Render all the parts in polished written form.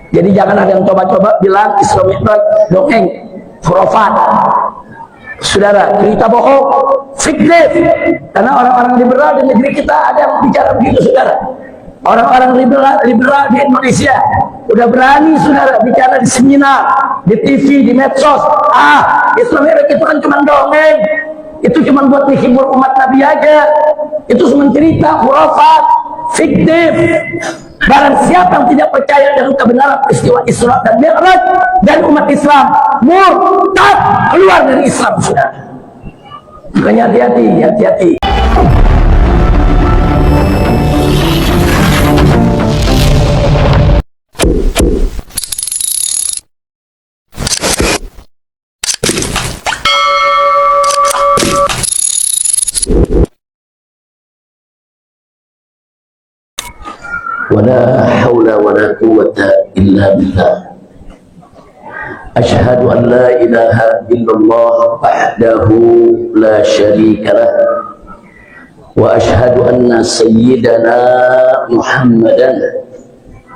Jadi jangan ada yang coba-coba bilang Isra Mi'raj dongeng, khurafat. Saudara, cerita bohong, fiktif. Karena orang-orang liberal di negeri kita ada yang bicara begitu, saudara. Orang-orang liberal di Indonesia udah berani, saudara, bicara di seminar, di TV, di medsos. Isra Mi'raj itu kan cuma dongeng, itu cuma buat menghibur umat Nabi aja, itu cuma cerita, khurafat, fiktif. Barang siapa yang tidak percaya dengan kebenaran peristiwa Isra dan Mi'raj dan umat Islam murtad, keluar dari Islam, saudara. Makanya hati-hati, hati-hati. ولا حول ولا قوة إلا بالله أشهد أن لا إله إلا الله وحده لا شريك له وأشهد أن سيدنا محمدا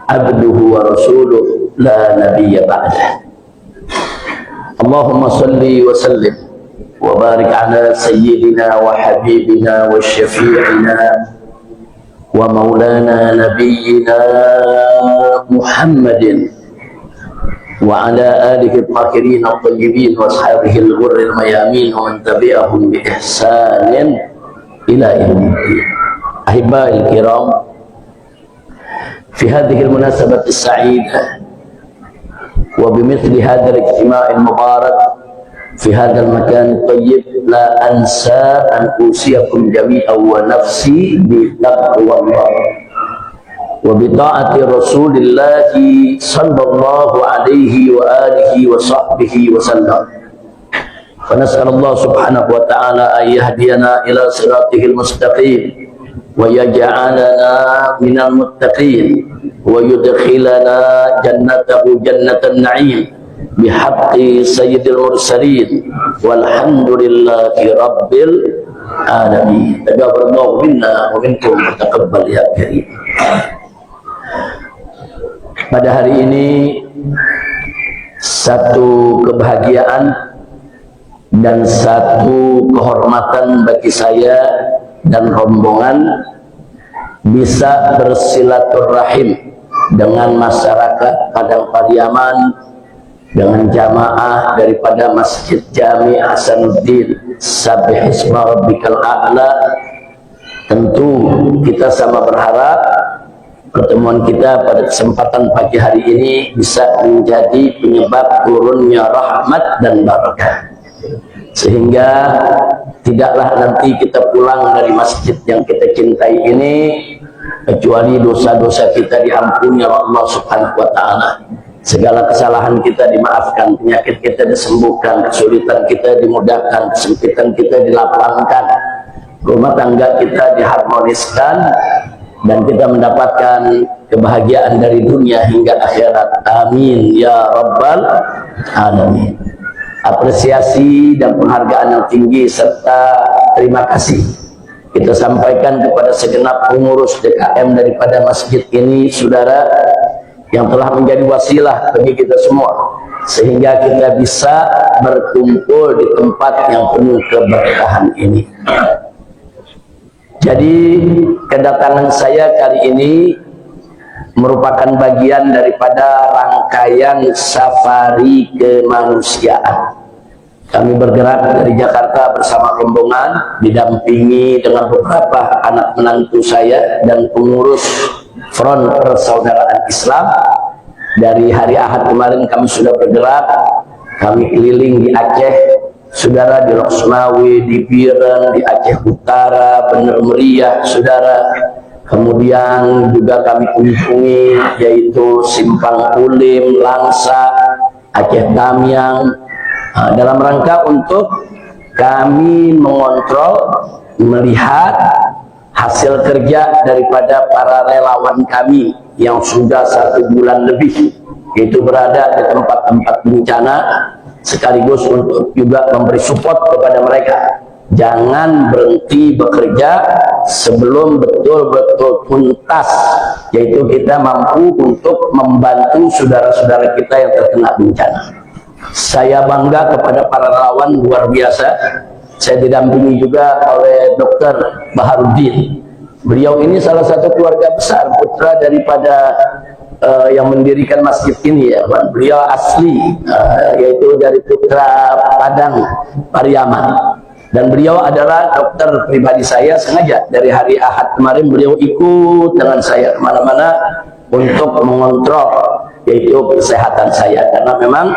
عبده ورسوله لا نبي بعده اللهم صل وسلم وبارك على سيدنا وحبيبنا وشفيعنا ومولانا نبينا محمد وعلى آله الطاهرين الطيبين وأصحابه الغر الميامين ومن تبعهم بإحسان إلى يوم الدين. أحبائي الكرام، في هذه المناسبة السعيدة وبمثل هذا الاجتماع المبارك في هذا المكان الطيب لا أنسى أن أوصيكم جميعا ونفسي بتقوى الله وبطاعة رسول الله صلى الله عليه وآله وصحبه وسلم. فنسأل الله سبحانه وتعالى أن يهدينا إلى صراطه المستقيم ويجعلنا من المتقين ويدخلنا جنته جنة النعيم بحق سيد المرسلين والحمد لله رب العالمين. تقبل الله منا ومنكم وتقبل يا كريم. Pada hari ini satu kebahagiaan dan satu kehormatan bagi saya dan rombongan bisa bersilaturahim dengan masyarakat Padang Pariaman, dengan jamaah daripada Masjid Jami Hasanuddin Sabbihisma Rabbikal A'la. Tentu kita sama berharap pertemuan kita pada kesempatan pagi hari ini bisa menjadi penyebab turunnya rahmat dan barakah, sehingga tidaklah nanti kita pulang dari masjid yang kita cintai ini kecuali dosa-dosa kita diampuni oleh Allah Subhanahu wa Ta'ala, segala kesalahan kita dimaafkan, penyakit kita disembuhkan, kesulitan kita dimudahkan, kesempitan kita dilapangkan, rumah tangga kita diharmoniskan, dan kita mendapatkan kebahagiaan dari dunia hingga akhirat. Amin ya rabbal alamin. Apresiasi dan penghargaan yang tinggi serta terima kasih kita sampaikan kepada segenap pengurus DKM daripada masjid ini, saudara, yang telah menjadi wasilah bagi kita semua sehingga kita bisa berkumpul di tempat yang penuh keberkahan ini. Jadi kedatangan saya kali ini merupakan bagian daripada rangkaian safari kemanusiaan. Kami bergerak dari Jakarta bersama rombongan, didampingi dengan beberapa anak menantu saya dan pengurus Front Persaudaraan Islam. Dari hari Ahad kemarin kami sudah bergerak, kami keliling di Aceh, saudara, di Loksmawe, di Biren, di Aceh Utara, Bener Meriah, saudara. Kemudian juga kami kunjungi yaitu Simpang Ulim, Langsa, Aceh Tamiang, dalam rangka untuk kami mengontrol, melihat hasil kerja daripada para relawan kami yang sudah 1 bulan lebih itu berada di tempat-tempat bencana, sekaligus untuk juga memberi support kepada mereka jangan berhenti bekerja sebelum betul-betul tuntas, yaitu kita mampu untuk membantu saudara-saudara kita yang terkena bencana. Saya bangga kepada para relawan luar biasa. Saya didampingi juga oleh Dr. Baharudin. Beliau ini salah satu keluarga besar, putra daripada yang mendirikan masjid ini, ya. Beliau asli yaitu dari putra Padang, Pariaman. Dan beliau adalah dokter pribadi saya. Sengaja dari hari Ahad kemarin beliau ikut dengan saya kemana-mana untuk mengontrol yaitu kesehatan saya, karena memang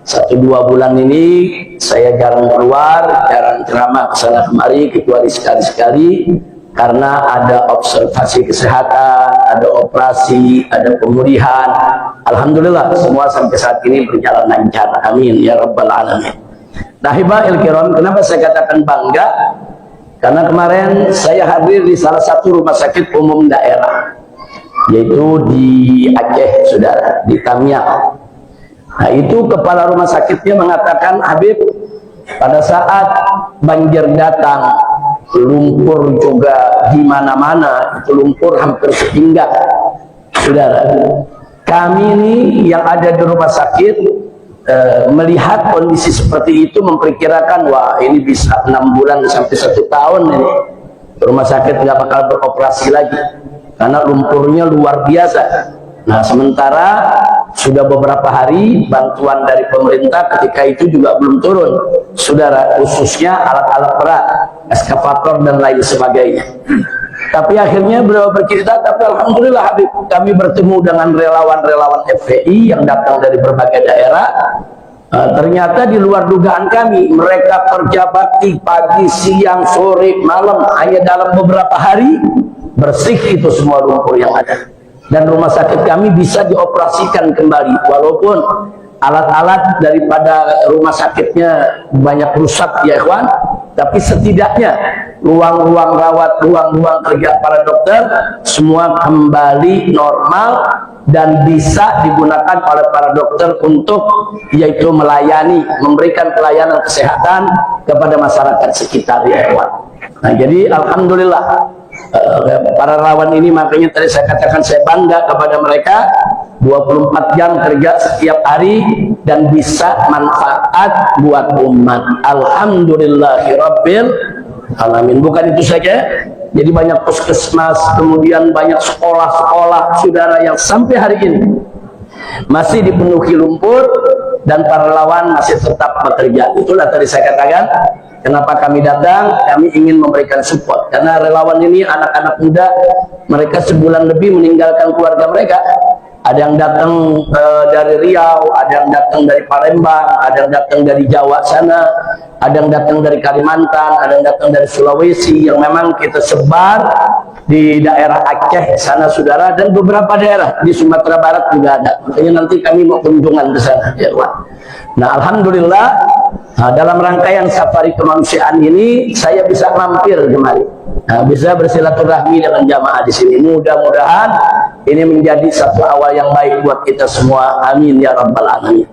1-2 bulan ini saya jarang keluar, jarang ceramah kesana kemari, kecuali sekali-sekali karena ada observasi kesehatan, ada operasi, ada pemulihan. Alhamdulillah semua sampai saat ini berjalan lancar. Amin ya rabbal alamin. Nah, hibahil kiram, kenapa saya katakan bangga? Karena kemarin saya hadir di salah satu rumah sakit umum daerah, yaitu di Aceh, saudara, di Tamiang. Nah, itu kepala rumah sakitnya mengatakan, Habib, pada saat banjir datang, lumpur juga di mana-mana, itu lumpur hampir sepinggang, saudara. Kami ini yang ada di rumah sakit melihat kondisi seperti itu memperkirakan, wah ini bisa 6 bulan sampai 1 tahun ini rumah sakit nggak bakal beroperasi lagi karena lumpurnya luar biasa. Nah, sementara sudah beberapa hari bantuan dari pemerintah ketika itu juga belum turun, saudara, khususnya alat-alat berat, eskavator dan lain sebagainya. Tapi akhirnya beliau bercerita, tapi alhamdulillah Habib, kami bertemu dengan relawan-relawan FPI yang datang dari berbagai daerah. Ternyata di luar dugaan kami, mereka kerja bakti pagi, siang, sore, malam, hanya dalam beberapa hari bersih itu semua lumpur yang ada. Dan rumah sakit kami bisa dioperasikan kembali, walaupun alat-alat daripada rumah sakitnya banyak rusak, ya ikhwan, tapi setidaknya ruang-ruang rawat, ruang-ruang kerja para dokter semua kembali normal dan bisa digunakan oleh para dokter untuk yaitu melayani, memberikan pelayanan kesehatan kepada masyarakat sekitar, ya ikhwan. Nah, jadi alhamdulillah para relawan ini, makanya tadi saya katakan saya bangga kepada mereka. 24 jam kerja setiap hari dan bisa manfaat buat umat. Alhamdulillahirabbil alamin. Bukan itu saja, jadi banyak puskesmas, kemudian banyak sekolah-sekolah, saudara, yang sampai hari ini masih dipenuhi lumpur dan para relawan masih tetap bekerja. Itulah tadi saya katakan kenapa kami datang, kami ingin memberikan support, karena relawan ini anak-anak muda, mereka sebulan lebih meninggalkan keluarga mereka. Ada yang datang dari Riau, ada yang datang dari Palembang, ada yang datang dari Jawa sana, ada yang datang dari Kalimantan, ada yang datang dari Sulawesi, yang memang kita sebar di daerah Aceh sana, saudara, dan beberapa daerah di Sumatera Barat juga ada. Makanya nanti kami mau kunjungan ke sana, ya Pak. Nah, alhamdulillah, dalam rangkaian safari kemanusiaan ini saya bisa mampir kemari. Nah, bisa bersilaturahmi dengan jamaah di sini. Mudah-mudahan ini menjadi satu awal yang baik buat kita semua. Amin ya rabbal alamin.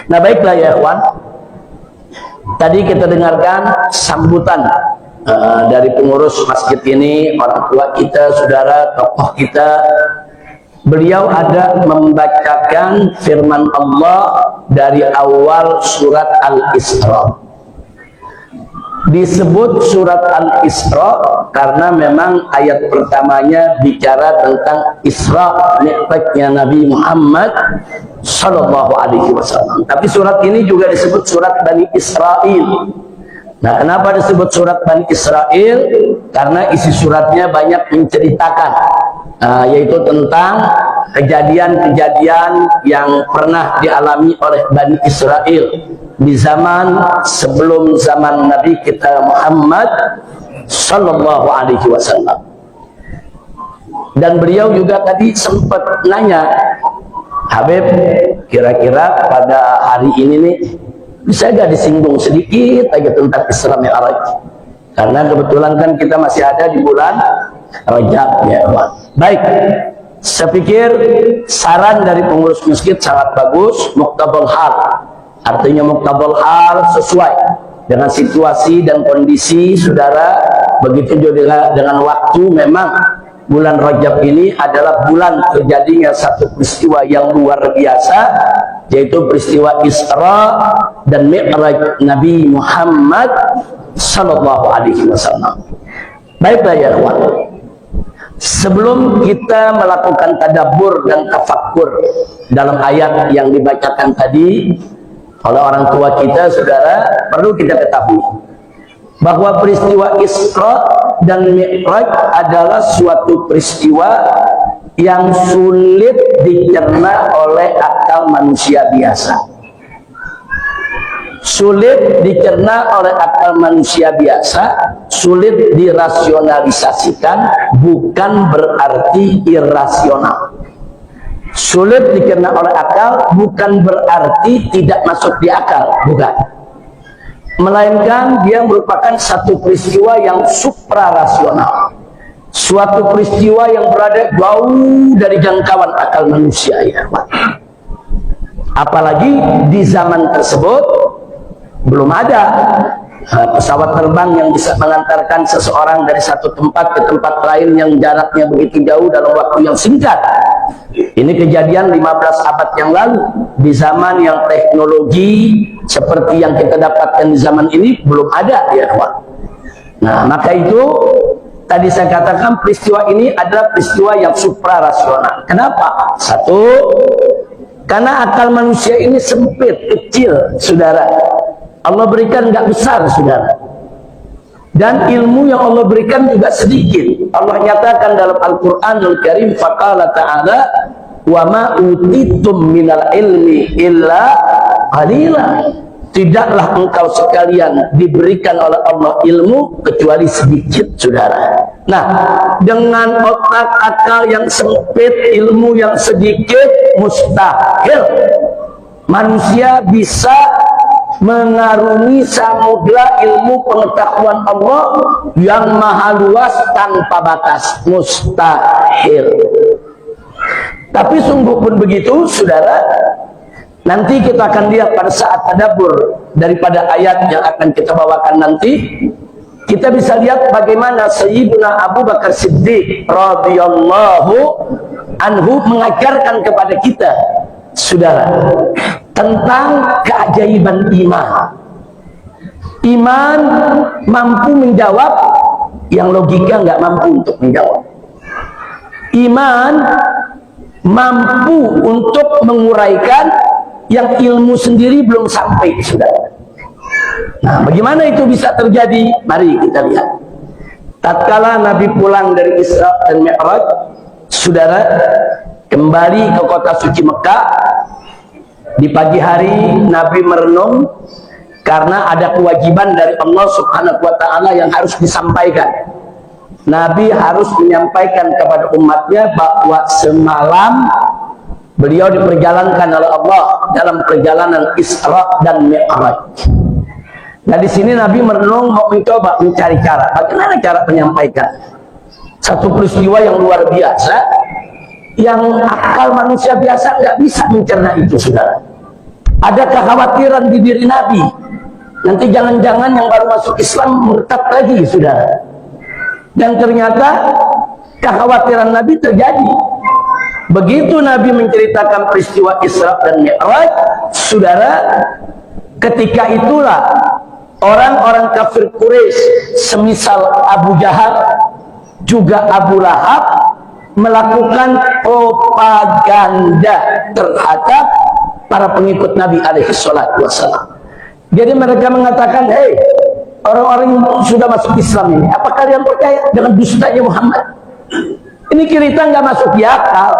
Nah, baiklah ya ikhwan. Tadi kita dengarkan sambutan dari pengurus masjid ini, orang tua kita, saudara, tokoh kita. Beliau ada membacakan firman Allah dari awal surat Al-Isra. Disebut surat Al-Isra karena memang ayat pertamanya bicara tentang Isra, mi'rajnya Nabi Muhammad sallallahu alaihi wasallam. Tapi surat ini juga disebut surat Bani Israil. Nah, kenapa disebut surat Bani Israil? Karena isi suratnya banyak menceritakan yaitu tentang kejadian-kejadian yang pernah dialami oleh Bani Israel di zaman sebelum zaman Nabi kita Muhammad sallallahu alaihi wasallam. Dan beliau juga tadi sempat nanya, Habib, kira-kira pada hari ini nih bisa gak disinggung sedikit aja tentang Isra Mi'raj? Karena kebetulan kan kita masih ada di bulan Rajab, ya Pak. Baik, saya pikir saran dari pengurus masjid sangat bagus, muqtabal hal. Artinya muqtabal hal, sesuai. dengan situasi dan kondisi saudara, begitu juga dengan waktu. Memang bulan Rajab ini adalah bulan terjadinya satu peristiwa yang luar biasa, yaitu peristiwa Isra dan Mi'raj Nabi Muhammad sallallahu alaihi wasallam. Baiklah ya kawan, sebelum kita melakukan tadabbur dan tafakkur dalam ayat yang dibacakan tadi oleh orang tua kita, saudara, perlu kita ketahui bahwa peristiwa Isra dan Mi'raj adalah suatu peristiwa yang sulit dicerna oleh akal manusia biasa. Sulit dicerna oleh akal manusia biasa, sulit dirasionalisasikan, bukan berarti irasional. Sulit dicerna oleh akal bukan berarti tidak masuk di akal, bukan. Melainkan dia merupakan satu peristiwa yang suprarasional, suatu peristiwa yang berada jauh dari jangkauan akal manusia, ya. Apalagi di zaman tersebut belum ada pesawat terbang yang bisa mengantarkan seseorang dari satu tempat ke tempat lain yang jaraknya begitu jauh dalam waktu yang singkat. Ini kejadian 15 abad yang lalu. Di zaman yang teknologi seperti yang kita dapatkan di zaman ini belum ada, ya kawan. Nah, maka itu tadi saya katakan peristiwa ini adalah peristiwa yang suprarasional. Kenapa? Satu, karena akal manusia ini sempit, kecil, saudara. Allah berikan nggak besar, saudara. Dan ilmu yang Allah berikan juga sedikit. Allah nyatakan dalam Al-Quranul Karim, faqala ta'ala, wa ma utitum minal ilmi illa qalila. Tidaklah engkau sekalian diberikan oleh Allah ilmu kecuali sedikit, saudara. Nah, dengan otak akal yang sempit, ilmu yang sedikit, mustahil manusia bisa mengarungi samudra ilmu pengetahuan Allah yang maha luas tanpa batas. Mustahil. Tapi sungguh pun begitu, saudara. Nanti kita akan lihat pada saat tadabbur daripada ayat yang akan kita bawakan nanti, kita bisa lihat bagaimana Sayyidina Abu Bakar Siddiq radhiyallahu anhu mengajarkan kepada kita, saudara, tentang keajaiban iman. Iman mampu menjawab yang logika nggak mampu untuk menjawab. Iman mampu untuk menguraikan yang ilmu sendiri belum sampai, saudara. Nah, bagaimana itu bisa terjadi? Mari kita lihat. Tatkala Nabi pulang dari Isra dan Mi'raj, saudara, kembali ke kota suci Mekah. Di pagi hari Nabi merenung karena ada kewajiban dari Allah Subhanahu wa ta'ala yang harus disampaikan. Nabi harus menyampaikan kepada umatnya bahwa semalam beliau diperjalankan oleh Allah dalam perjalanan Isra dan Mi'raj. Nah, di sini Nabi merenung, mau mencoba mencari cara. Bagaimana cara menyampaikan satu peristiwa yang luar biasa, yang akal manusia biasa nggak bisa mencerna itu, saudara. Ada kekhawatiran di diri Nabi. Nanti jangan-jangan yang baru masuk Islam murtad lagi, saudara. Dan ternyata kekhawatiran Nabi terjadi. Begitu Nabi menceritakan peristiwa Isra dan Mi'raj, saudara, ketika itulah orang-orang kafir Quraisy semisal Abu Jahal, juga Abu Lahab, melakukan propaganda terhadap para pengikut Nabi alaihi salatu wassalam. Jadi mereka mengatakan, hei, orang-orang yang sudah masuk Islam ini, apa kalian percaya dengan dustanya Muhammad? Ini cerita nggak masuk di akal.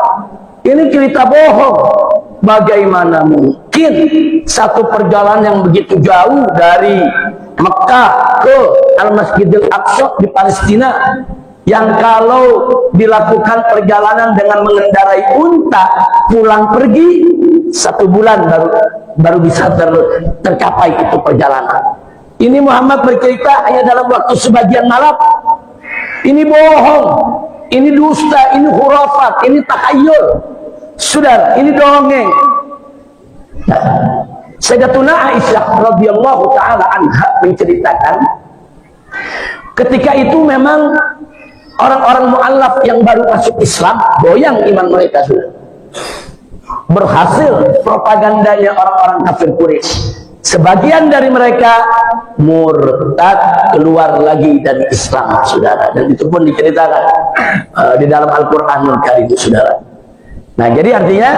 Ini cerita bohong. Bagaimana mungkin satu perjalanan yang begitu jauh dari Mekah ke Al-Masjidil Aqsa di Palestina, yang kalau dilakukan perjalanan dengan mengendarai unta, pulang pergi 1 bulan baru bisa tercapai itu perjalanan. Ini Muhammad bercerita hanya dalam waktu sebagian malam. Ini bohong, ini dusta, ini khurafat, ini takhayul, saudara, ini dongeng. Nah, Sayyidatuna Aisyah radhiyallahu taala anha menceritakan ketika itu memang orang-orang mu'allaf yang baru masuk Islam goyang iman mereka sudah. Berhasil propagandanya orang-orang kafir Quraisy. Sebagian dari mereka murtad, keluar lagi dari Islam, saudara. Dan itu pun diceritakan di dalam Al-Qur'anul Karim, saudara. Nah, jadi artinya,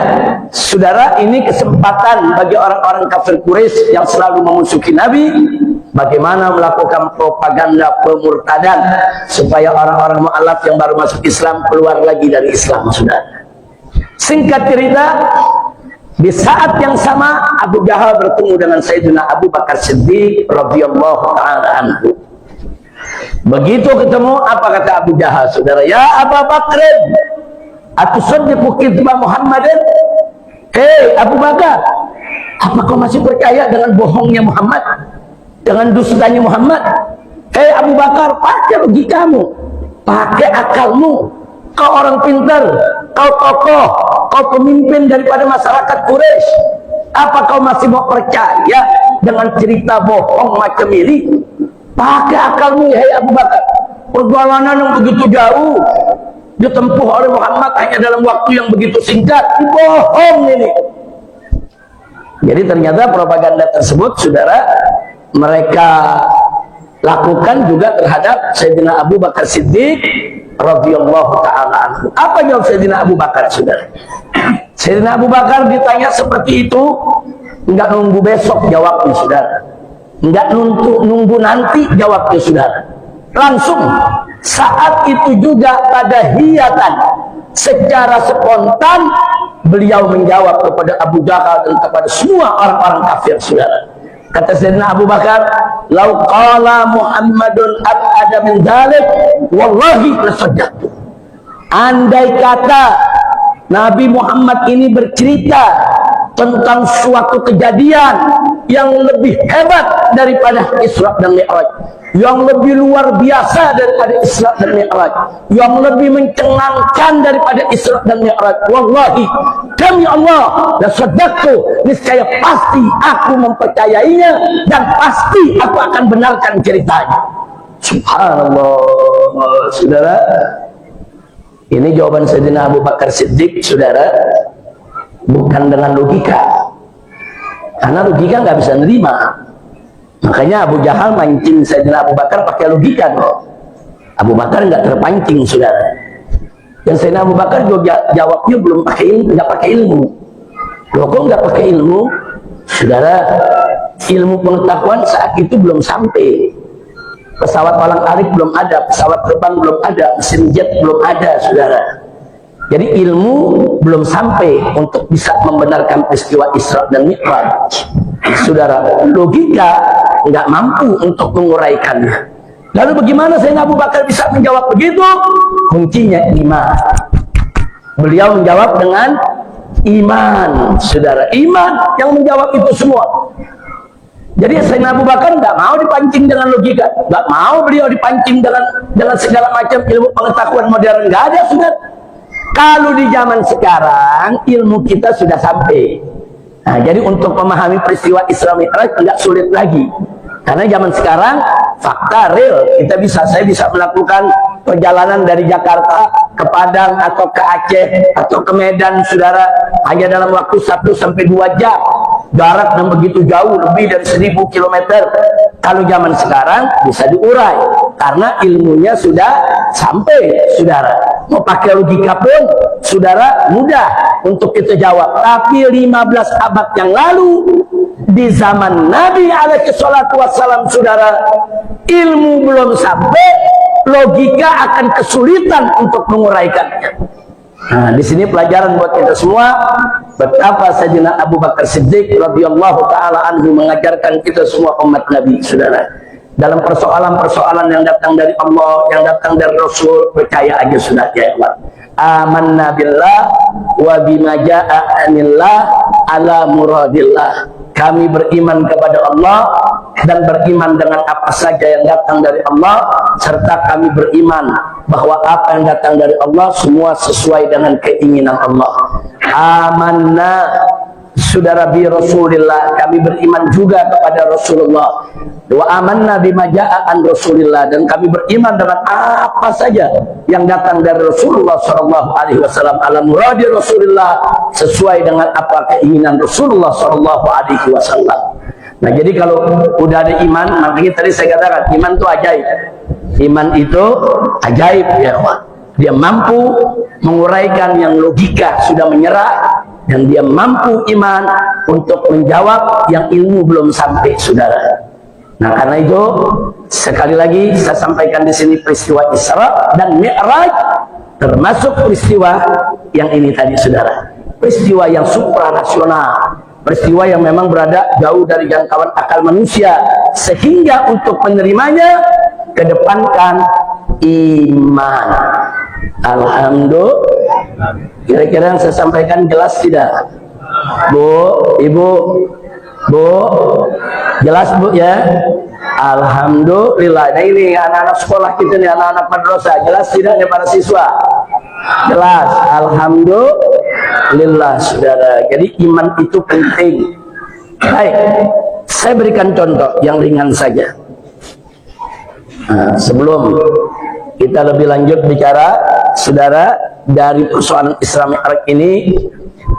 saudara, ini kesempatan bagi orang-orang kafir Quraisy yang selalu memusuhi Nabi, bagaimana melakukan propaganda pemurtadan supaya orang-orang mu'allaf yang baru masuk Islam keluar lagi dari Islam, saudara. Singkat cerita, di saat yang sama Abu Jahal bertemu dengan Sayyidina Abu Bakar Siddiq radhiyallahu ta'ala anhu. Begitu ketemu, apa kata Abu Jahal, saudara? Ya Abu Bakr, atusaddiqu kadzba Muhammadin? Hei Abu Bakar, apa kau masih percaya dengan bohongnya Muhammad, dengan dustanya Muhammad? Hei Abu Bakar, pakai logikamu, pakai akalmu. Kau orang pintar, kau tokoh, kau pemimpin daripada masyarakat Quraisy. Apa kau masih mau percaya dengan cerita bohong macam ini? Pakai akalmu, hai Abu Bakar. Perjalanan yang begitu jauh ditempuh oleh Muhammad hanya dalam waktu yang begitu singkat. Bohong ini. Jadi ternyata propaganda tersebut, saudara, mereka lakukan juga terhadap Sayyidina Abu Bakar Siddiq radhiyallahu ta'ala anhu. Apa jawab Sayyidina Abu Bakar, saudara? Sayyidina Abu Bakar ditanya seperti itu, enggak nunggu besok jawabnya, saudara. Enggak nunggu nanti jawabnya, saudara. Langsung saat itu juga pada hiyatan, secara spontan beliau menjawab kepada Abu Jahal dan kepada semua orang-orang kafir, saudara. Kata Sayyidina Abu Bakar, "Lau qala Muhammadun ab'ada min dzalik, wallahi lasaddaqtu." Andai kata Nabi Muhammad ini bercerita tentang suatu kejadian yang lebih hebat daripada Isra dan Mi'raj, yang lebih luar biasa daripada Isra dan Mi'raj, yang lebih mencengangkan daripada Isra dan Mi'raj, wallahi demi Allah la saddaqtu, niscaya pasti aku mempercayainya dan pasti aku akan benarkan ceritanya. Subhanallah, saudara. Ini jawaban Sayyidina Abu Bakar Siddiq, saudara, bukan dengan logika, karena logika nggak bisa nerima. Makanya Abu Jahal mancing Sayyidina Abu Bakar pakai logika dong. Abu Bakar nggak terpancing, saudara. Dan Sayyidina Abu Bakar juga jawabnya belum pakai ilmu, nggak pakai ilmu. Loh, kok nggak pakai ilmu, saudara? Ilmu pengetahuan saat itu belum sampai. Pesawat walang-alik belum ada, pesawat terbang belum ada, mesin jet belum ada, saudara. Jadi ilmu belum sampai untuk bisa membenarkan peristiwa Isra dan Mi'raj, saudara. Logika nggak mampu untuk menguraikannya. Lalu bagaimana Sayyidina Abu Bakar bisa menjawab begitu? Kuncinya iman. Beliau menjawab dengan iman, saudara. Iman yang menjawab itu semua. Jadi Sayyidina Abu Bakar nggak mau dipancing dengan logika, nggak mau beliau dipancing dengan segala macam ilmu pengetahuan modern, nggak ada, saudara. Kalau di zaman sekarang ilmu kita sudah sampai. Nah, jadi untuk memahami peristiwa Isra Mi'raj enggak sulit lagi. Karena zaman sekarang fakta real, saya bisa melakukan perjalanan dari Jakarta ke Padang atau ke Aceh atau ke Medan, saudara, hanya dalam waktu 1 sampai 2 jam. Jarak yang begitu jauh, lebih dari 1000 km. Kalau zaman sekarang bisa diurai karena ilmunya sudah sampai, saudara. Mau pakai logika pun, saudara, mudah untuk kita jawab. Tapi 15 abad yang lalu, di zaman Nabi alaihi salatu wassalam, saudara, ilmu belum sampai, logika akan kesulitan untuk menguraikannya. Nah, di sini pelajaran buat kita semua, betapa Sayyidina Abu Bakar Siddiq radhiyallahu ta'ala anhu mengajarkan kita semua umat Nabi, saudara. Dalam persoalan-persoalan yang datang dari Allah, yang datang dari Rasul, percaya aja sudah, ya Allah. Amanna billah wa bima ja'a anillah ala muradillah. Kami beriman kepada Allah dan beriman dengan apa saja yang datang dari Allah, serta kami beriman bahwa apa yang datang dari Allah semua sesuai dengan keinginan Allah. Amanna, saudara, bi Rasulillah, kami beriman juga kepada Rasulullah. Wa amanna bima jaa an Rasulillah, dan kami beriman dengan apa saja yang datang dari Rasulullah sallallahu alaihi wasallam, ala muradi Rasulillah, sesuai dengan apa keinginan Rasulullah sallallahu alaihi wasallam. Nah, jadi kalau udah ada iman, makanya tadi saya katakan iman itu ajaib. Iman itu ajaib, ya kawan. Dia mampu menguraikan yang logika sudah menyerah, dan dia mampu iman untuk menjawab yang ilmu belum sampai, saudara. Nah, karena itu sekali lagi saya sampaikan di sini peristiwa Isra dan Mi'raj termasuk peristiwa yang ini tadi, saudara. Peristiwa yang suprarasional, peristiwa yang memang berada jauh dari jangkauan akal manusia, sehingga untuk menerimanya kedepankan iman. Alhamdulillah. Kira-kira yang saya sampaikan jelas tidak? Bu, Ibu, Bu, jelas Bu ya? Alhamdulillah. Nah, ini anak-anak sekolah kita nih, anak-anak madrasah, jelas tidak nih para siswa? Jelas. Alhamdulillah, saudara. Jadi iman itu penting. Baik, saya berikan contoh yang ringan saja. Nah, sebelum kita lebih lanjut bicara, saudara, dari persoalan Isra Mi'raj ini,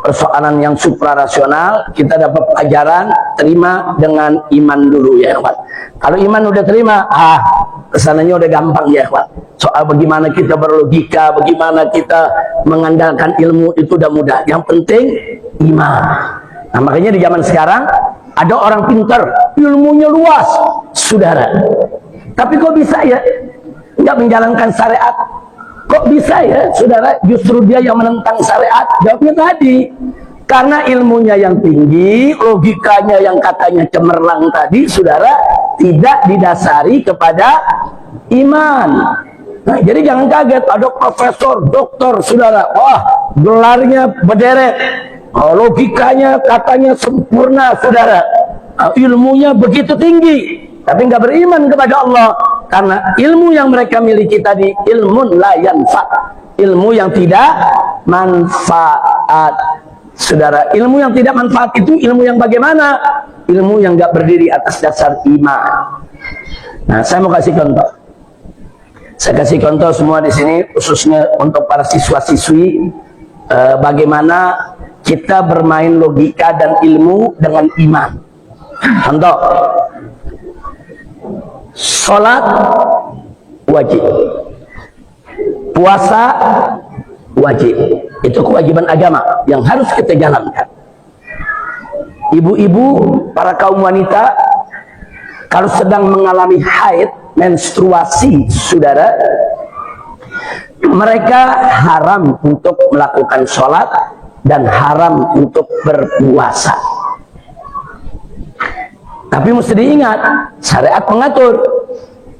persoalan yang suprarasional, kita dapat pelajaran, terima dengan iman dulu, ya kawan. Kalau iman udah terima, kesananya udah gampang, ya kawan. Soal bagaimana kita berlogika, bagaimana kita mengandalkan ilmu, itu udah mudah. Yang penting iman. Nah, makanya di zaman sekarang ada orang pintar, ilmunya luas, saudara, tapi kok bisa ya nggak menjalankan syariat? Kok bisa ya, saudara, justru dia yang menentang syariat? Jawabnya tadi, karena ilmunya yang tinggi, logikanya yang katanya cemerlang tadi, saudara, tidak didasari kepada iman. Nah, jadi jangan kaget ada profesor, doktor, saudara, wah, gelarnya berderet, logikanya katanya sempurna, saudara, ilmunya begitu tinggi, tapi nggak beriman kepada Allah. Karena ilmu yang mereka miliki tadi ilmun la yanfa, ilmu yang tidak manfaat, saudara. Ilmu yang tidak manfaat itu ilmu yang bagaimana? Ilmu yang nggak berdiri atas dasar iman. Nah, saya mau kasih contoh. Saya kasih contoh semua di sini, khususnya untuk para siswa-siswi, bagaimana kita bermain logika dan ilmu dengan iman. Contoh, sholat wajib, puasa wajib, itu kewajiban agama yang harus kita jalankan. Ibu-ibu, para kaum wanita, kalau sedang mengalami haid, menstruasi, saudara, mereka haram untuk melakukan sholat dan haram untuk berpuasa. Tapi mesti diingat, syariat mengatur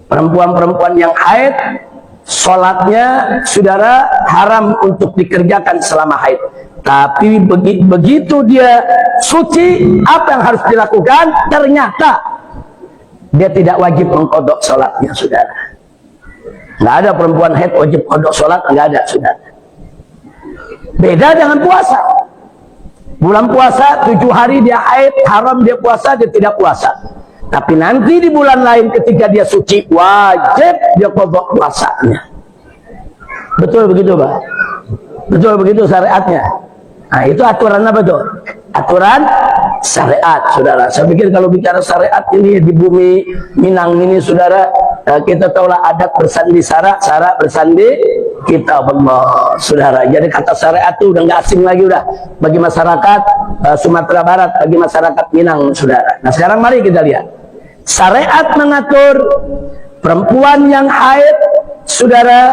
perempuan-perempuan yang haid, sholatnya, saudara, haram untuk dikerjakan selama haid. Tapi begitu dia suci, apa yang harus dilakukan? Ternyata dia tidak wajib mengqadha sholatnya, saudara. Nggak ada perempuan haid wajib qadha sholat, nggak ada, saudara. Beda dengan puasa. Bulan puasa 7 hari dia haid, haram dia puasa, dia tidak puasa. Tapi nanti di bulan lain ketika dia suci, wajib dia qadha puasanya. Betul begitu, Pak? Betul begitu syariatnya. Nah, itu aturan apa tuh? Aturan syariat, saudara. Saya pikir kalau bicara syariat ini di bumi Minang ini, saudara, kita tahulah adat bersandi syarat, syarat bersandi kitab Allah, saudara. Jadi kata syariat itu udah nggak asing lagi, udah bagi masyarakat Sumatera Barat, bagi masyarakat Minang, saudara. Nah, sekarang mari kita lihat. Syariat mengatur perempuan yang haid, saudara,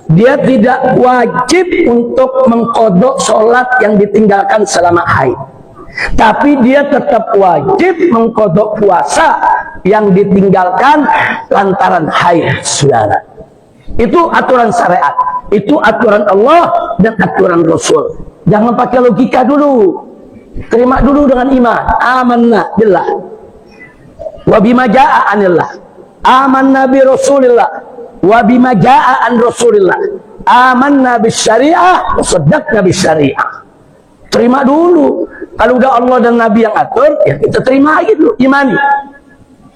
dia tidak wajib untuk mengqadha sholat yang ditinggalkan selama haid. Tapi dia tetap wajib mengqadha puasa yang ditinggalkan lantaran haid, saudara. Itu aturan syariat, itu aturan Allah dan aturan Rasul. Jangan pakai logika dulu, terima dulu dengan iman. Amanna billah wa bima jaa anillah, amanna bi Rasulillah wa bima jaa an Rasulillah, amanna bis syariah wa saddaqna bis syariah. Terima dulu, Kalau udah Allah dan Nabi yang atur, ya kita terima aja dulu, imani.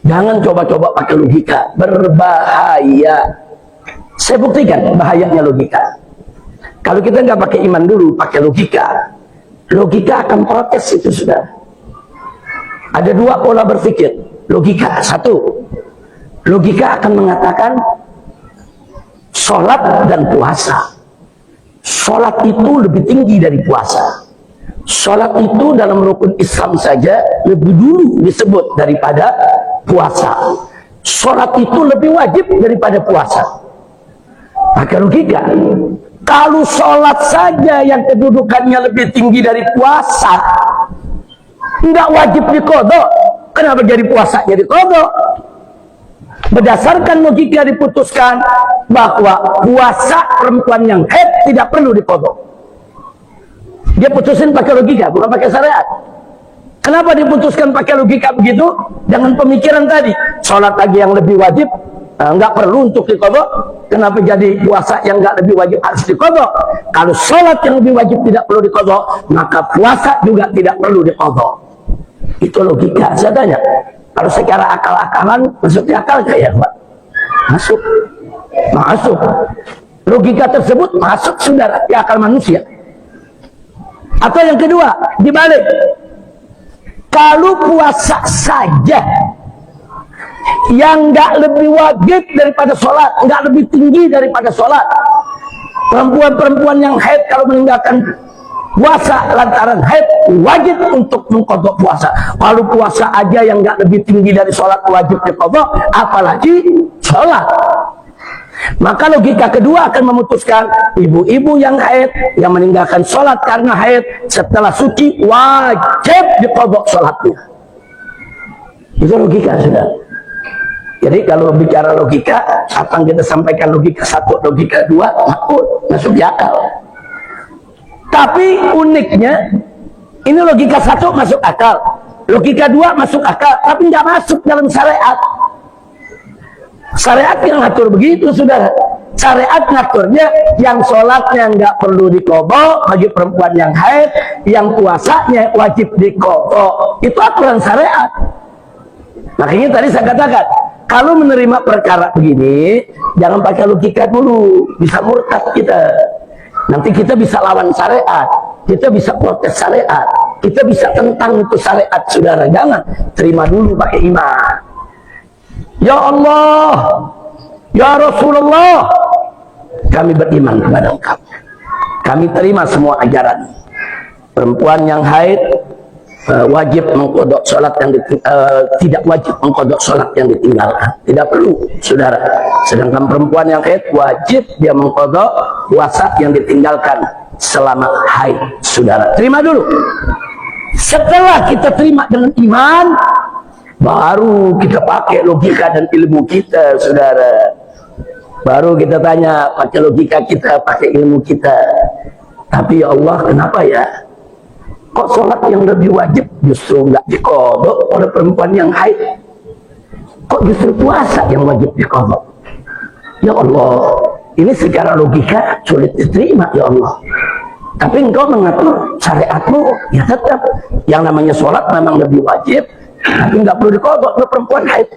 Jangan coba-coba pakai logika, berbahaya. Saya buktikan bahayanya logika. Kalau kita nggak pakai iman dulu, pakai logika, logika akan protes itu sudah. Ada dua pola berpikir logika. Satu, logika akan mengatakan sholat dan puasa. Sholat itu lebih tinggi dari puasa. Sholat itu dalam rukun Islam saja lebih dulu disebut daripada puasa. Sholat itu lebih wajib daripada puasa. Pakai logika, kalau sholat saja yang kedudukannya lebih tinggi dari puasa, nggak wajib diqodho, kenapa jadi puasanya diqodho? Berdasarkan logika diputuskan bahwa puasa perempuan yang haid tidak perlu diqodho. Dia putusin pakai logika, bukan pakai syariat. Kenapa diputuskan pakai logika begitu? Dengan pemikiran tadi, sholat lagi yang lebih wajib nggak perlu untuk diqodho. Kenapa jadi puasa yang nggak lebih wajib harus diqodho? Kalau sholat yang lebih wajib tidak perlu diqodho, maka puasa juga tidak perlu diqodho. Itu logika. Saya tanya, kalau secara akal-akalan masuk di akal kayak Pak? Masuk, masuk. Logika tersebut masuk saudara di akal manusia. Atau yang kedua, dibalik. Kalau puasa saja yang nggak lebih wajib daripada sholat, nggak lebih tinggi daripada sholat, perempuan-perempuan yang haid kalau meninggalkan puasa lantaran haid wajib untuk mengqadha puasa. Kalau puasa aja yang nggak lebih tinggi dari sholat wajib diqadha, apalagi sholat. Maka logika kedua akan memutuskan ibu-ibu yang haid yang meninggalkan sholat karena haid setelah suci wajib diqadha sholatnya. Itu logika sudah. Jadi kalau bicara logika, apa yang kita sampaikan logika satu, logika dua, masuk di akal. Tapi uniknya, ini logika satu masuk akal, logika dua masuk akal, tapi nggak masuk dalam syariat. Syariat yang ngatur begitu, saudara. Syariat ngaturnya yang sholatnya nggak perlu diqadha bagi perempuan yang haid, yang puasanya wajib diqadha. Itu aturan syariat. Makanya tadi saya katakan, kalau menerima perkara begini, jangan pakai logika dulu, bisa murtad kita. Nanti kita bisa lawan syariat, kita bisa protes syariat, kita bisa tentang itu syariat, saudara. Jangan, terima dulu pakai iman. Ya Allah, ya Rasulullah, kami beriman kepada Engkau. Kami terima semua ajaran. Perempuan yang haid wajib mengqadha sholat yang tidak wajib mengqadha sholat yang ditinggalkan, tidak perlu, saudara. Sedangkan perempuan yang haid wajib dia mengqadha puasa yang ditinggalkan selama haid, saudara. Terima dulu. Setelah kita terima dengan iman, baru kita pakai logika dan ilmu kita, saudara. Baru kita tanya pakai logika kita, pakai ilmu kita. Tapi ya Allah, kenapa ya kok sholat yang lebih wajib justru nggak diqadha oleh perempuan yang haid? Kok justru puasa yang wajib diqadha? Ya Allah, ini secara logika sulit diterima, ya Allah. Tapi engkau mengatur syariatmu, ya tetap yang namanya sholat memang lebih wajib, tapi nggak perlu diqadha oleh perempuan haid.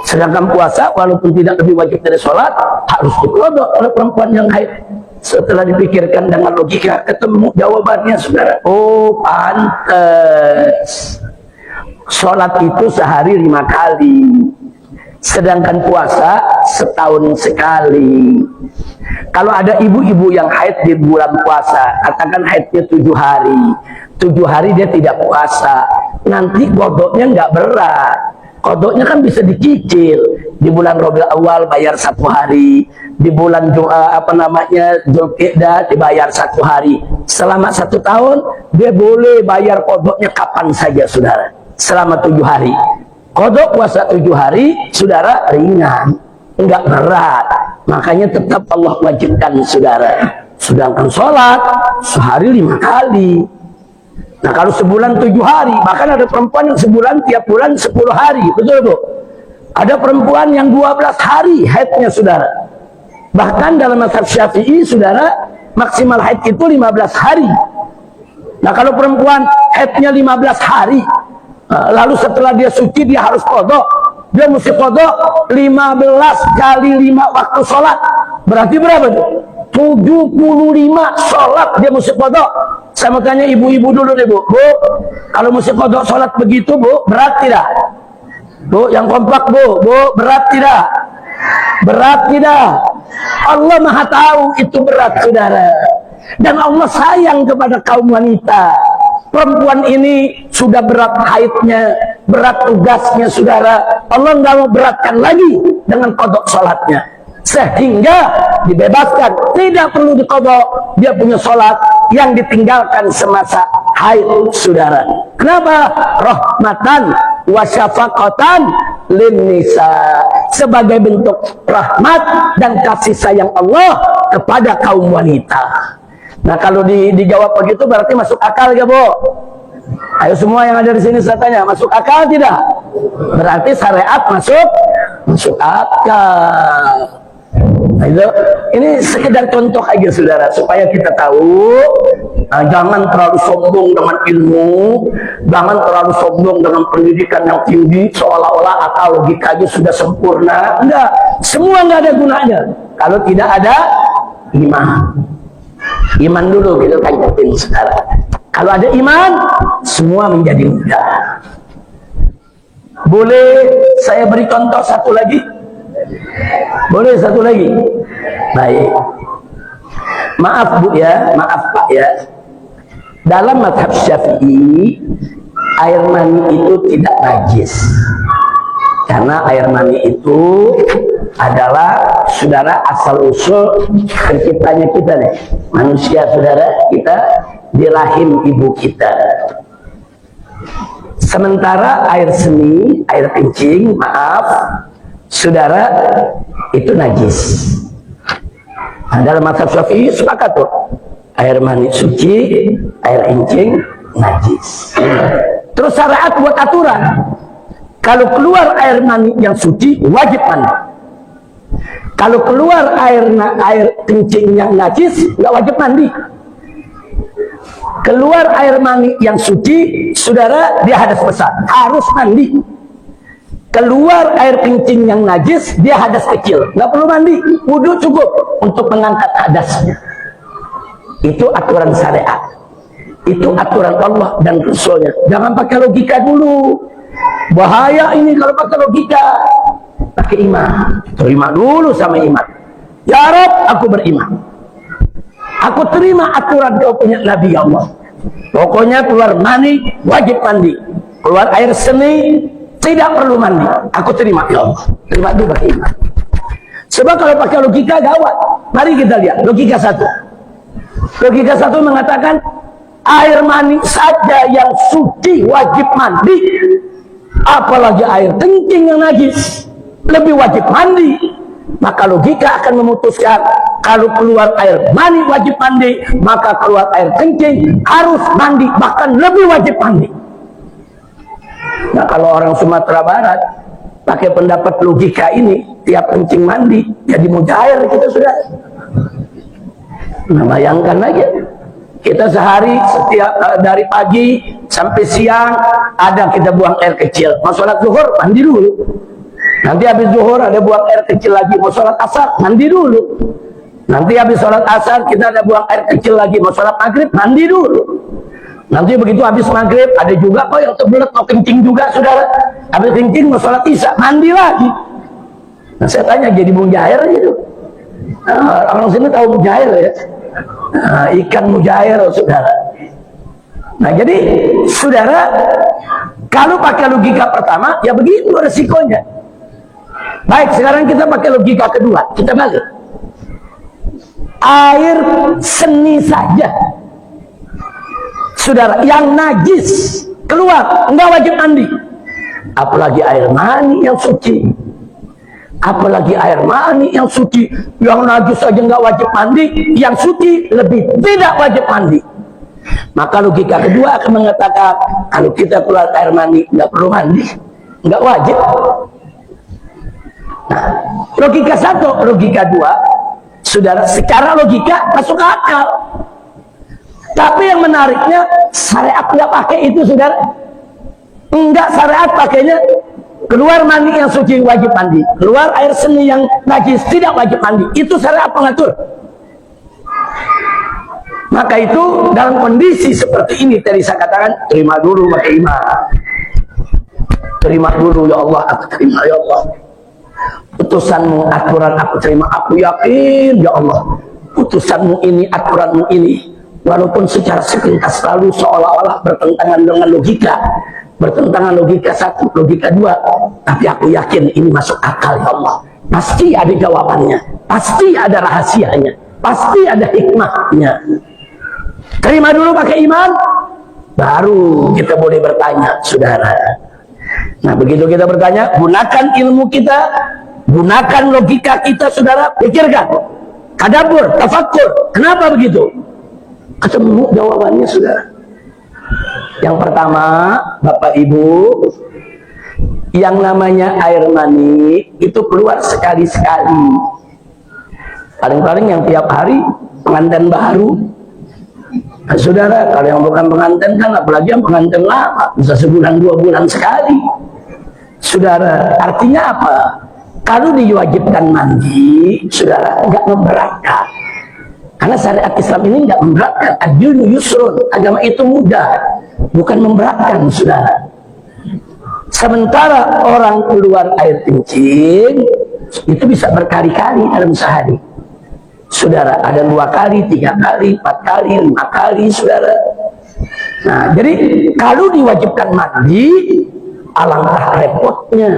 Sedangkan puasa walaupun tidak lebih wajib dari sholat, harus diqadha oleh perempuan yang haid. Setelah dipikirkan dengan logika, ketemu jawabannya, saudara. Oh, pantes. Sholat itu sehari 5 kali, sedangkan puasa setahun sekali. Kalau ada ibu-ibu yang haid di bulan puasa, katakan haidnya 7 hari, 7 hari dia tidak puasa, nanti qadhanya nggak berat. Qadhanya kan bisa dicicil. Di bulan Rabiul Awal bayar 1 hari, di bulan Dzulqa'dah dibayar 1 hari. Selama 1 tahun dia boleh bayar qadhanya kapan saja, saudara. Selama 7 hari. Qadha puasa 7 hari, saudara, ringan, enggak berat. Makanya tetap Allah wajibkan, saudara. Sedangkan sholat sehari 5 kali. Nah, kalau sebulan 7 hari, bahkan ada perempuan yang sebulan tiap bulan 10 hari, betul Bu? Ada perempuan yang 12 hari haidnya, saudara. Bahkan dalam mazhab Syafi'i, saudara, maksimal haid itu 15 hari. Nah kalau perempuan haidnya 15 hari, lalu setelah dia suci dia harus qadha. Dia mesti qadha 15 kali 5 waktu sholat. Berarti berapa tuh? 75 sholat dia mesti qadha. Saya mau tanya ibu-ibu dulu deh, Bu. Bu, kalau mesti qadha sholat begitu, Bu, berat tidak? Bu, yang kompak, Bu. Bu, berat tidak? Berat tidak? Allah Maha tahu itu berat, saudara. Dan Allah sayang kepada kaum wanita. Perempuan ini sudah berat haidnya, berat tugasnya, saudara. Allah nggak mau beratkan lagi dengan qadha sholatnya, sehingga dibebaskan, tidak perlu diqadha. Dia punya sholat yang ditinggalkan semasa haid, saudara. Kenapa? Rahmatan wa syafaqatan lin nisa, sebagai bentuk rahmat dan kasih sayang Allah kepada kaum wanita. Nah kalau dijawab begitu berarti masuk akal ya, Bu? Ayo semua yang ada di sini saya tanya, masuk akal tidak? Berarti syariat masuk akal. Nah, ini sekedar contoh aja, saudara, supaya kita tahu. Jangan terlalu sombong dengan ilmu, jangan terlalu sombong dengan pendidikan yang tinggi, seolah-olah akal logikanya sudah sempurna. Enggak, semua enggak ada gunanya kalau tidak ada iman. Iman dulu gitu kan, sekarang. Kalau ada iman, semua menjadi mudah. Boleh saya beri contoh satu lagi? Boleh satu lagi? Baik. Maaf Bu ya, maaf Pak ya. Dalam mazhab Syafi'i, air mani itu tidak najis. Karena air mani itu adalah, saudara, asal usul terciptanya kita nih, manusia, saudara, kita di rahim ibu kita. Sementara air seni, air kencing, maaf saudara, itu najis. Nah, dalam mazhab Syafi'i sepakat tuh, air mani suci, air kencing najis. Terus syariat buat aturan, kalau keluar air mani yang suci wajib mandi. Kalau keluar air kencing yang najis nggak wajib mandi. Keluar air mani yang suci, saudara, dia hadas besar, harus mandi. Keluar air kencing yang najis, dia hadas kecil, nggak perlu mandi, wudu cukup untuk mengangkat hadasnya. Itu aturan syariat, itu aturan Allah dan Rasulnya. Jangan pakai logika dulu, bahaya ini kalau pakai logika. Pakai iman, terima dulu sama iman. Ya Rabb, aku beriman, aku terima aturan kau punya Nabi Allah. Pokoknya keluar mani wajib mandi, keluar air seni tidak perlu mandi, aku terima ya Allah. Terima dulu pakai iman. Sebab kalau pakai logika gawat. Mari kita lihat logika satu. Logika satu mengatakan air mani saja yang suci wajib mandi, apalagi air kencing yang najis lebih wajib mandi. Maka logika akan memutuskan kalau keluar air mani wajib mandi, maka keluar air kencing harus mandi, bahkan lebih wajib mandi. Nah kalau orang Sumatera Barat pakai pendapat logika ini, tiap kencing mandi jadi mujair kita sudah. Nah bayangkan aja, kita sehari setiap dari pagi sampai siang ada kita buang air kecil. Mau sholat zuhur mandi dulu, nanti habis zuhur ada buang air kecil lagi. Mau sholat asar mandi dulu, nanti habis sholat asar kita ada buang air kecil lagi. Mau sholat maghrib mandi dulu, nanti begitu habis maghrib ada juga kok yang terbelet mau kencing juga, saudara. Habis kencing mau sholat isya mandi lagi. Nah saya tanya, jadi mujair gitu. Nah, orang sini tahu mujair ya. Nah, ikan mujair, saudara. Nah jadi saudara, kalau pakai logika pertama ya begitu resikonya. Baik, sekarang kita pakai logika kedua, kita balik. Air seni saja, saudara, yang najis keluar enggak wajib mandi, apalagi air mani yang suci. Apalagi air mani yang suci, yang najis saja enggak wajib mandi, yang suci lebih tidak wajib mandi. Maka logika kedua akan mengatakan kalau kita keluar air mani enggak perlu mandi, enggak wajib. Nah, logika satu, logika dua, saudara, secara logika masuk akal. Tapi yang menariknya, syariat nggak pakai itu, saudara. Enggak, syariat pakainya keluar mandi yang suci wajib mandi, keluar air seni yang najis tidak wajib mandi. Itu syariat pengatur. Maka itu dalam kondisi seperti ini tadi saya katakan, terima dulu pakai iman. Terima dulu ya Allah, aku terima ya Allah. Putusanmu, aturan aku terima, aku yakin ya Allah. Putusanmu ini, aturanmu ini, walaupun secara sepintas lalu seolah-olah bertentangan dengan logika, bertentangan logika satu, logika dua, tapi aku yakin ini masuk akal ya Allah. Pasti ada jawabannya, pasti ada rahasianya, pasti ada hikmahnya. Terima dulu pakai iman, baru kita boleh bertanya, saudara. Nah, begitu kita bertanya, gunakan ilmu kita, gunakan logika kita, saudara. Pikirkan, tadabbur, tafakkur. Kenapa begitu? Ketemu jawabannya, saudara. Yang pertama, Bapak Ibu, yang namanya air mani itu keluar sekali-sekali. Paling-paling yang tiap hari pengantin baru. Nah, saudara, kalau yang bukan pengantin kan, apalagi yang pengantin lama, bisa sebulan 2 bulan sekali. Saudara, artinya apa? Kalau diwajibkan mandi, saudara, nggak memberatkan. Karena syariat Islam ini nggak memberatkan. Ad-dinu yusrun, agama itu mudah, bukan memberatkan, saudara. Sementara orang keluar air kencing itu bisa berkali-kali dalam sehari. Saudara, ada 2 kali, 3 kali, 4 kali, 5 kali, saudara. Nah, jadi kalau diwajibkan mandi, alangkah repotnya,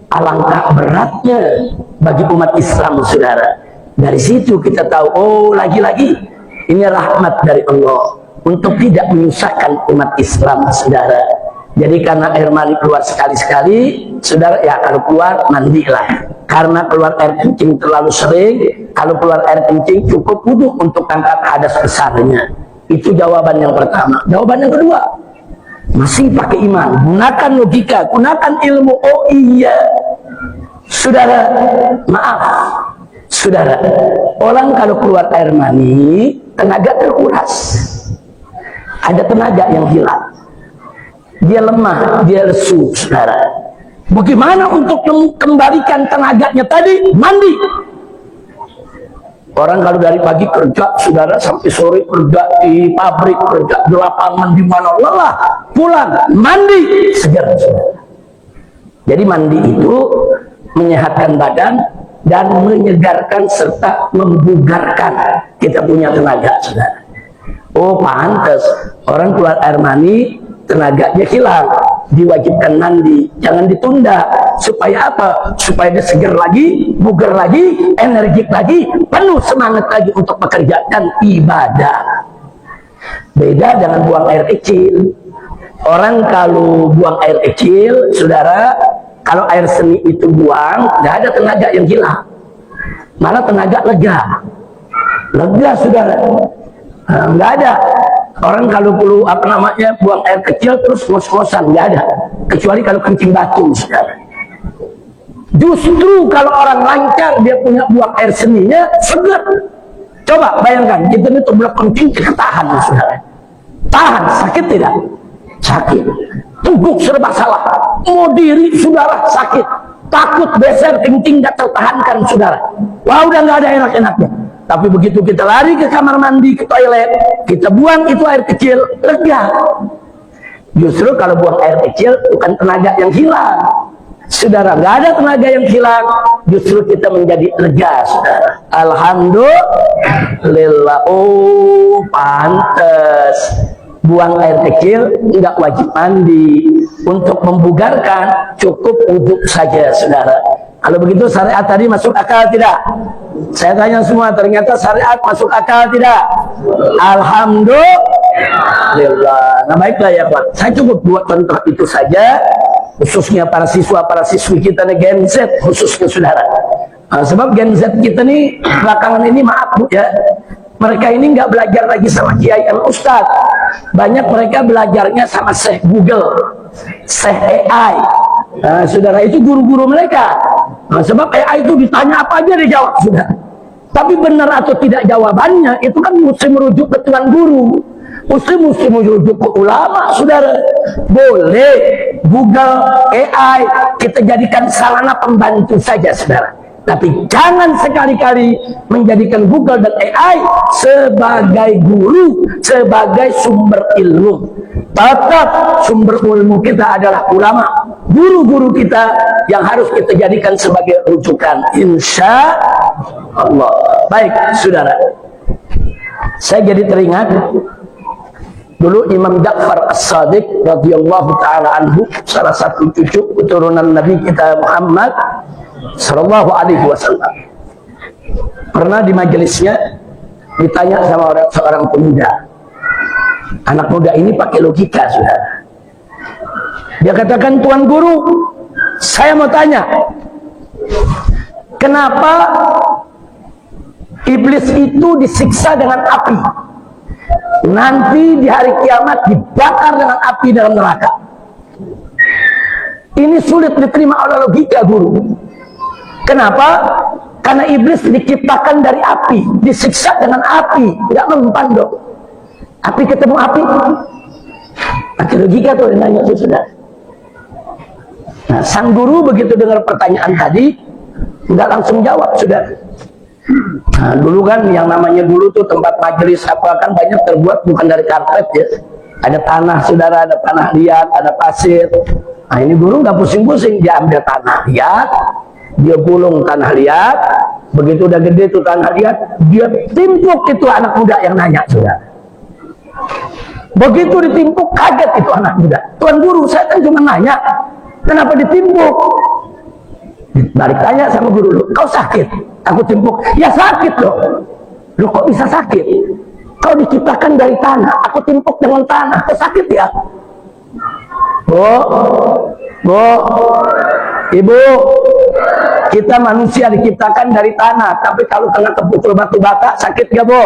alangkah beratnya bagi umat Islam, saudara. Dari situ kita tahu, oh, lagi-lagi ini rahmat dari Allah untuk tidak menyusahkan umat Islam, saudara. Jadi karena air mani keluar sekali-sekali, saudara, ya kalau keluar mandilah. Karena keluar air kencing terlalu sering, kalau keluar air kencing cukup wudhu untuk angkat hadas besarnya. Itu jawaban yang pertama. Jawaban yang kedua, masih pakai iman, gunakan logika, gunakan ilmu. Oh iya, saudara, maaf, saudara, orang kalau keluar air mani, tenaga terkuras. Ada tenaga yang hilang. Dia lemah, dia lesu, saudara. Bagaimana untuk kembalikan tenaganya tadi? Mandi. Orang kalau dari pagi kerja, saudara, sampai sore kerja di pabrik, kerja di lapangan, di mana lelah, pulang, mandi, segar, saudara. Jadi mandi itu menyehatkan badan dan menyegarkan serta membugarkan kita punya tenaga, saudara. Oh, pantas orang keluar air mani tenaganya hilang, diwajibkan mandi, jangan ditunda. Supaya apa? Supaya dia segar lagi, bugar lagi, energik lagi, penuh semangat lagi untuk bekerja dan ibadah. Beda dengan buang air kecil. Orang kalau buang air kecil, saudara, kalau air seni itu buang, nggak ada tenaga yang hilang, malah tenaga lega, saudara. Nggak ada. Orang kalau perlu buang air kecil terus ngos-ngosan, nggak ada. Kecuali kalau kencing batu, saudara. Justru kalau orang lancar dia punya buang air seninya segar. Coba bayangkan kita ini tuh kencing ketahan, saudara. Tahan, sakit tidak? Sakit. Teguk serba salah. Mau diri, saudara, sakit. Takut beser, kencing nggak tertahankan, saudara. Wah, udah nggak ada enak-enaknya. Tapi begitu kita lari ke kamar mandi, ke toilet, kita buang itu air kecil, lega. Justru kalau buang air kecil bukan tenaga yang hilang, saudara, nggak ada tenaga yang hilang, justru kita menjadi lega, saudara. Alhamdulillah. Oh, pantes buang air kecil nggak wajib mandi. Untuk membugarkan cukup wudhu saja, saudara. Kalau begitu syariat tadi masuk akal tidak? Saya tanya semua, ternyata syariat masuk akal tidak? Alhamdulillah. Nah, baiklah ya Pak, saya cukup buat contoh itu saja, khususnya para siswa, para siswi kita nih, Gen Z khususnya, saudara. Nah, sebab Gen Z kita nih belakangan ini, maaf Bu ya, mereka ini nggak belajar lagi sama Kiai dan Ustadz. Banyak mereka belajarnya sama Syekh Google, Syekh AI. Nah, saudara, itu guru-guru mereka. Nah, sebab AI itu ditanya apa aja dia jawab, sudah. Tapi benar atau tidak jawabannya itu kan mesti merujuk ke tuan guru. Mesti merujuk ke ulama, saudara. Boleh Google, AI kita jadikan sarana pembantu saja, saudara. Tapi jangan sekali-kali menjadikan Google dan AI sebagai guru, sebagai sumber ilmu. Tetap sumber ilmu kita adalah ulama, guru-guru kita yang harus kita jadikan sebagai rujukan, insya Allah. Baik, saudara, saya jadi teringat dulu Imam Ja'far As-Shadiq radhiyallahu ta'ala anhu, salah satu cucu keturunan Nabi kita Muhammad sallallahu alaihi wasallam. Pernah di majelisnya ditanya sama seorang pemuda. Anak muda ini pakai logika, saudara. Dia katakan, "Tuan guru, saya mau tanya, kenapa iblis itu disiksa dengan api? Nanti di hari kiamat dibakar dengan api dalam neraka. Ini sulit diterima oleh logika, guru. Kenapa? Karena iblis diciptakan dari api, disiksa dengan api, tidak mempan dong. Api ketemu api, pakai logika tuh yang nanya tuh, sudah. Nah, sang guru begitu dengar pertanyaan tadi, nggak langsung jawab, sudah. Nah, dulu kan yang namanya dulu tuh tempat majelis apa kan banyak terbuat bukan dari karpet ya. Ada tanah, saudara, ada tanah liat, ada pasir. Nah, ini guru nggak pusing-pusing, dia ambil tanah liat, dia gulung tanah liat, begitu udah gede tuh tanah liat, dia timpuk itu anak muda yang nanya, sudah. Begitu ditimpuk kaget itu anak muda. Tuan guru, saya kan cuma nanya, kenapa ditimpuk? Balik tanya sama guru, lu, kau sakit? Aku timpuk, ya sakit loh. Lu kok bisa sakit? Kau diciptakan dari tanah, aku timpuk dengan tanah, kok sakit ya? Bu, ibu, kita manusia diciptakan dari tanah, tapi kalau kena kepukul batu bata sakit gak, Bu?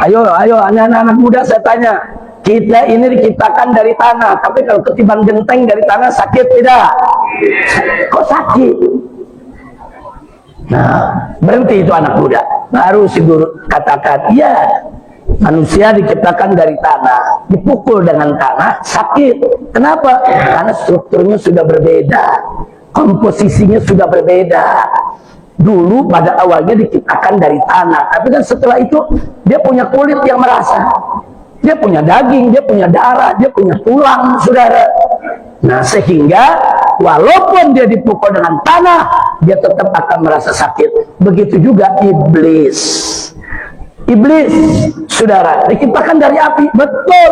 Ayo anak-anak muda saya tanya, kita ini diciptakan dari tanah, tapi kalau ketiban genteng dari tanah sakit tidak? Kok sakit? Nah, berhenti itu anak muda. Baru si guru katakan, iya, manusia diciptakan dari tanah, dipukul dengan tanah sakit. Kenapa? Karena strukturnya sudah berbeda, komposisinya sudah berbeda. Dulu pada awalnya diciptakan dari tanah, tapi kan setelah itu dia punya kulit yang merasa, dia punya daging, dia punya darah, dia punya tulang, saudara. Nah, sehingga walaupun dia dipukul dengan tanah, dia tetap akan merasa sakit. Begitu juga iblis. Iblis, saudara, diciptakan dari api, betul.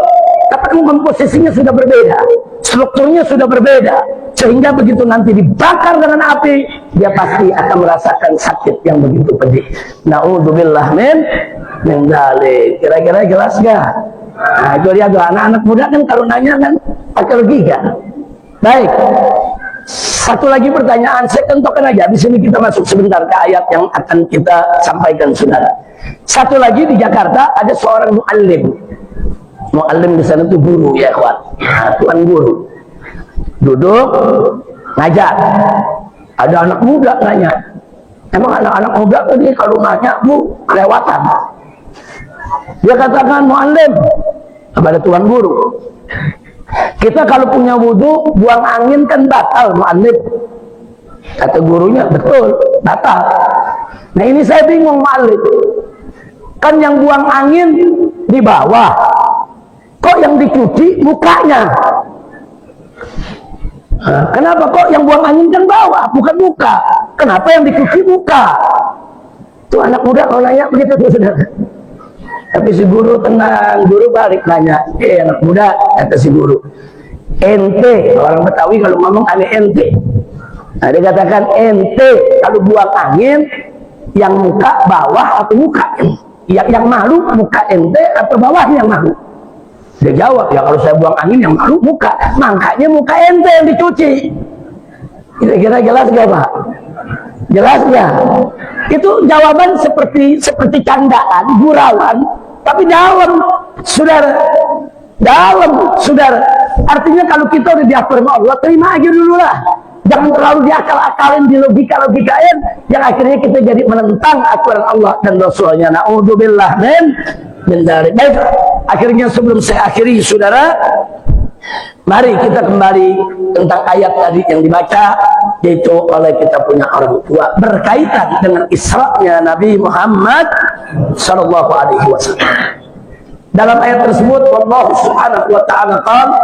Tapi komposisinya sudah berbeda, strukturnya sudah berbeda, sehingga begitu nanti dibakar dengan api, dia pasti akan merasakan sakit yang begitu pedih. Na'udzubillah min dzalik. Kira-kira jelas gak? Nah, itu dia tuh anak-anak muda kan kalau nanya kan pakai logika. Baik. Satu lagi pertanyaan, saya contohkan aja. Di sini kita masuk sebentar ke ayat yang akan kita sampaikan, saudara. Satu lagi di Jakarta ada seorang muallim. Muallim di sana itu guru, ya kawan. Nah, tuan guru duduk ngajar. Ada anak muda nanya. Emang anak-anak muda tadi kalau nanya, Bu, kelewatan. Dia katakan, muallim kepada tuan guru, kita kalau punya wudhu buang angin kan batal, muallim. Kata gurunya, betul, batal. Nah, ini saya bingung, muallim. Kan yang buang angin di bawah, kok yang dicuci mukanya? Nah, kenapa kok yang buang angin kan bawah, bukan muka? Kenapa yang dicuci muka? Tuh anak muda kalau nanya begitu tuh, saudara. Tapi si guru tenang, guru balik nanya, anak muda, kata si guru, ente, orang Betawi kalau ngomong aneh ente. Nah, dia katakan ente kalau buang angin yang muka bawah atau muka? Yang malu muka ente atau bawahnya yang malu? Dia jawab, ya kalau saya buang angin yang malu muka, makanya muka ente yang dicuci. Kira-kira jelas gak, Pak? Jelas gak? Itu jawaban seperti candaan, gurauan, tapi dalam, saudara. Dalam, saudara. Artinya kalau kita udah diatur sama Allah, terima aja dulu lah. Jangan terlalu diakal-akalin, di logika-logikain, yang akhirnya kita jadi menentang aturan Allah dan Rasulnya. Na'udzubillah min dzalik. Baik, Akhirnya sebelum saya akhiri, saudara, mari kita kembali tentang ayat tadi yang dibaca, yaitu oleh kita punya orang tua, berkaitan dengan Isra-nya Nabi Muhammad sallallahu alaihi wasallam. Dalam ayat tersebut Allah subhanahu wa ta'ala qala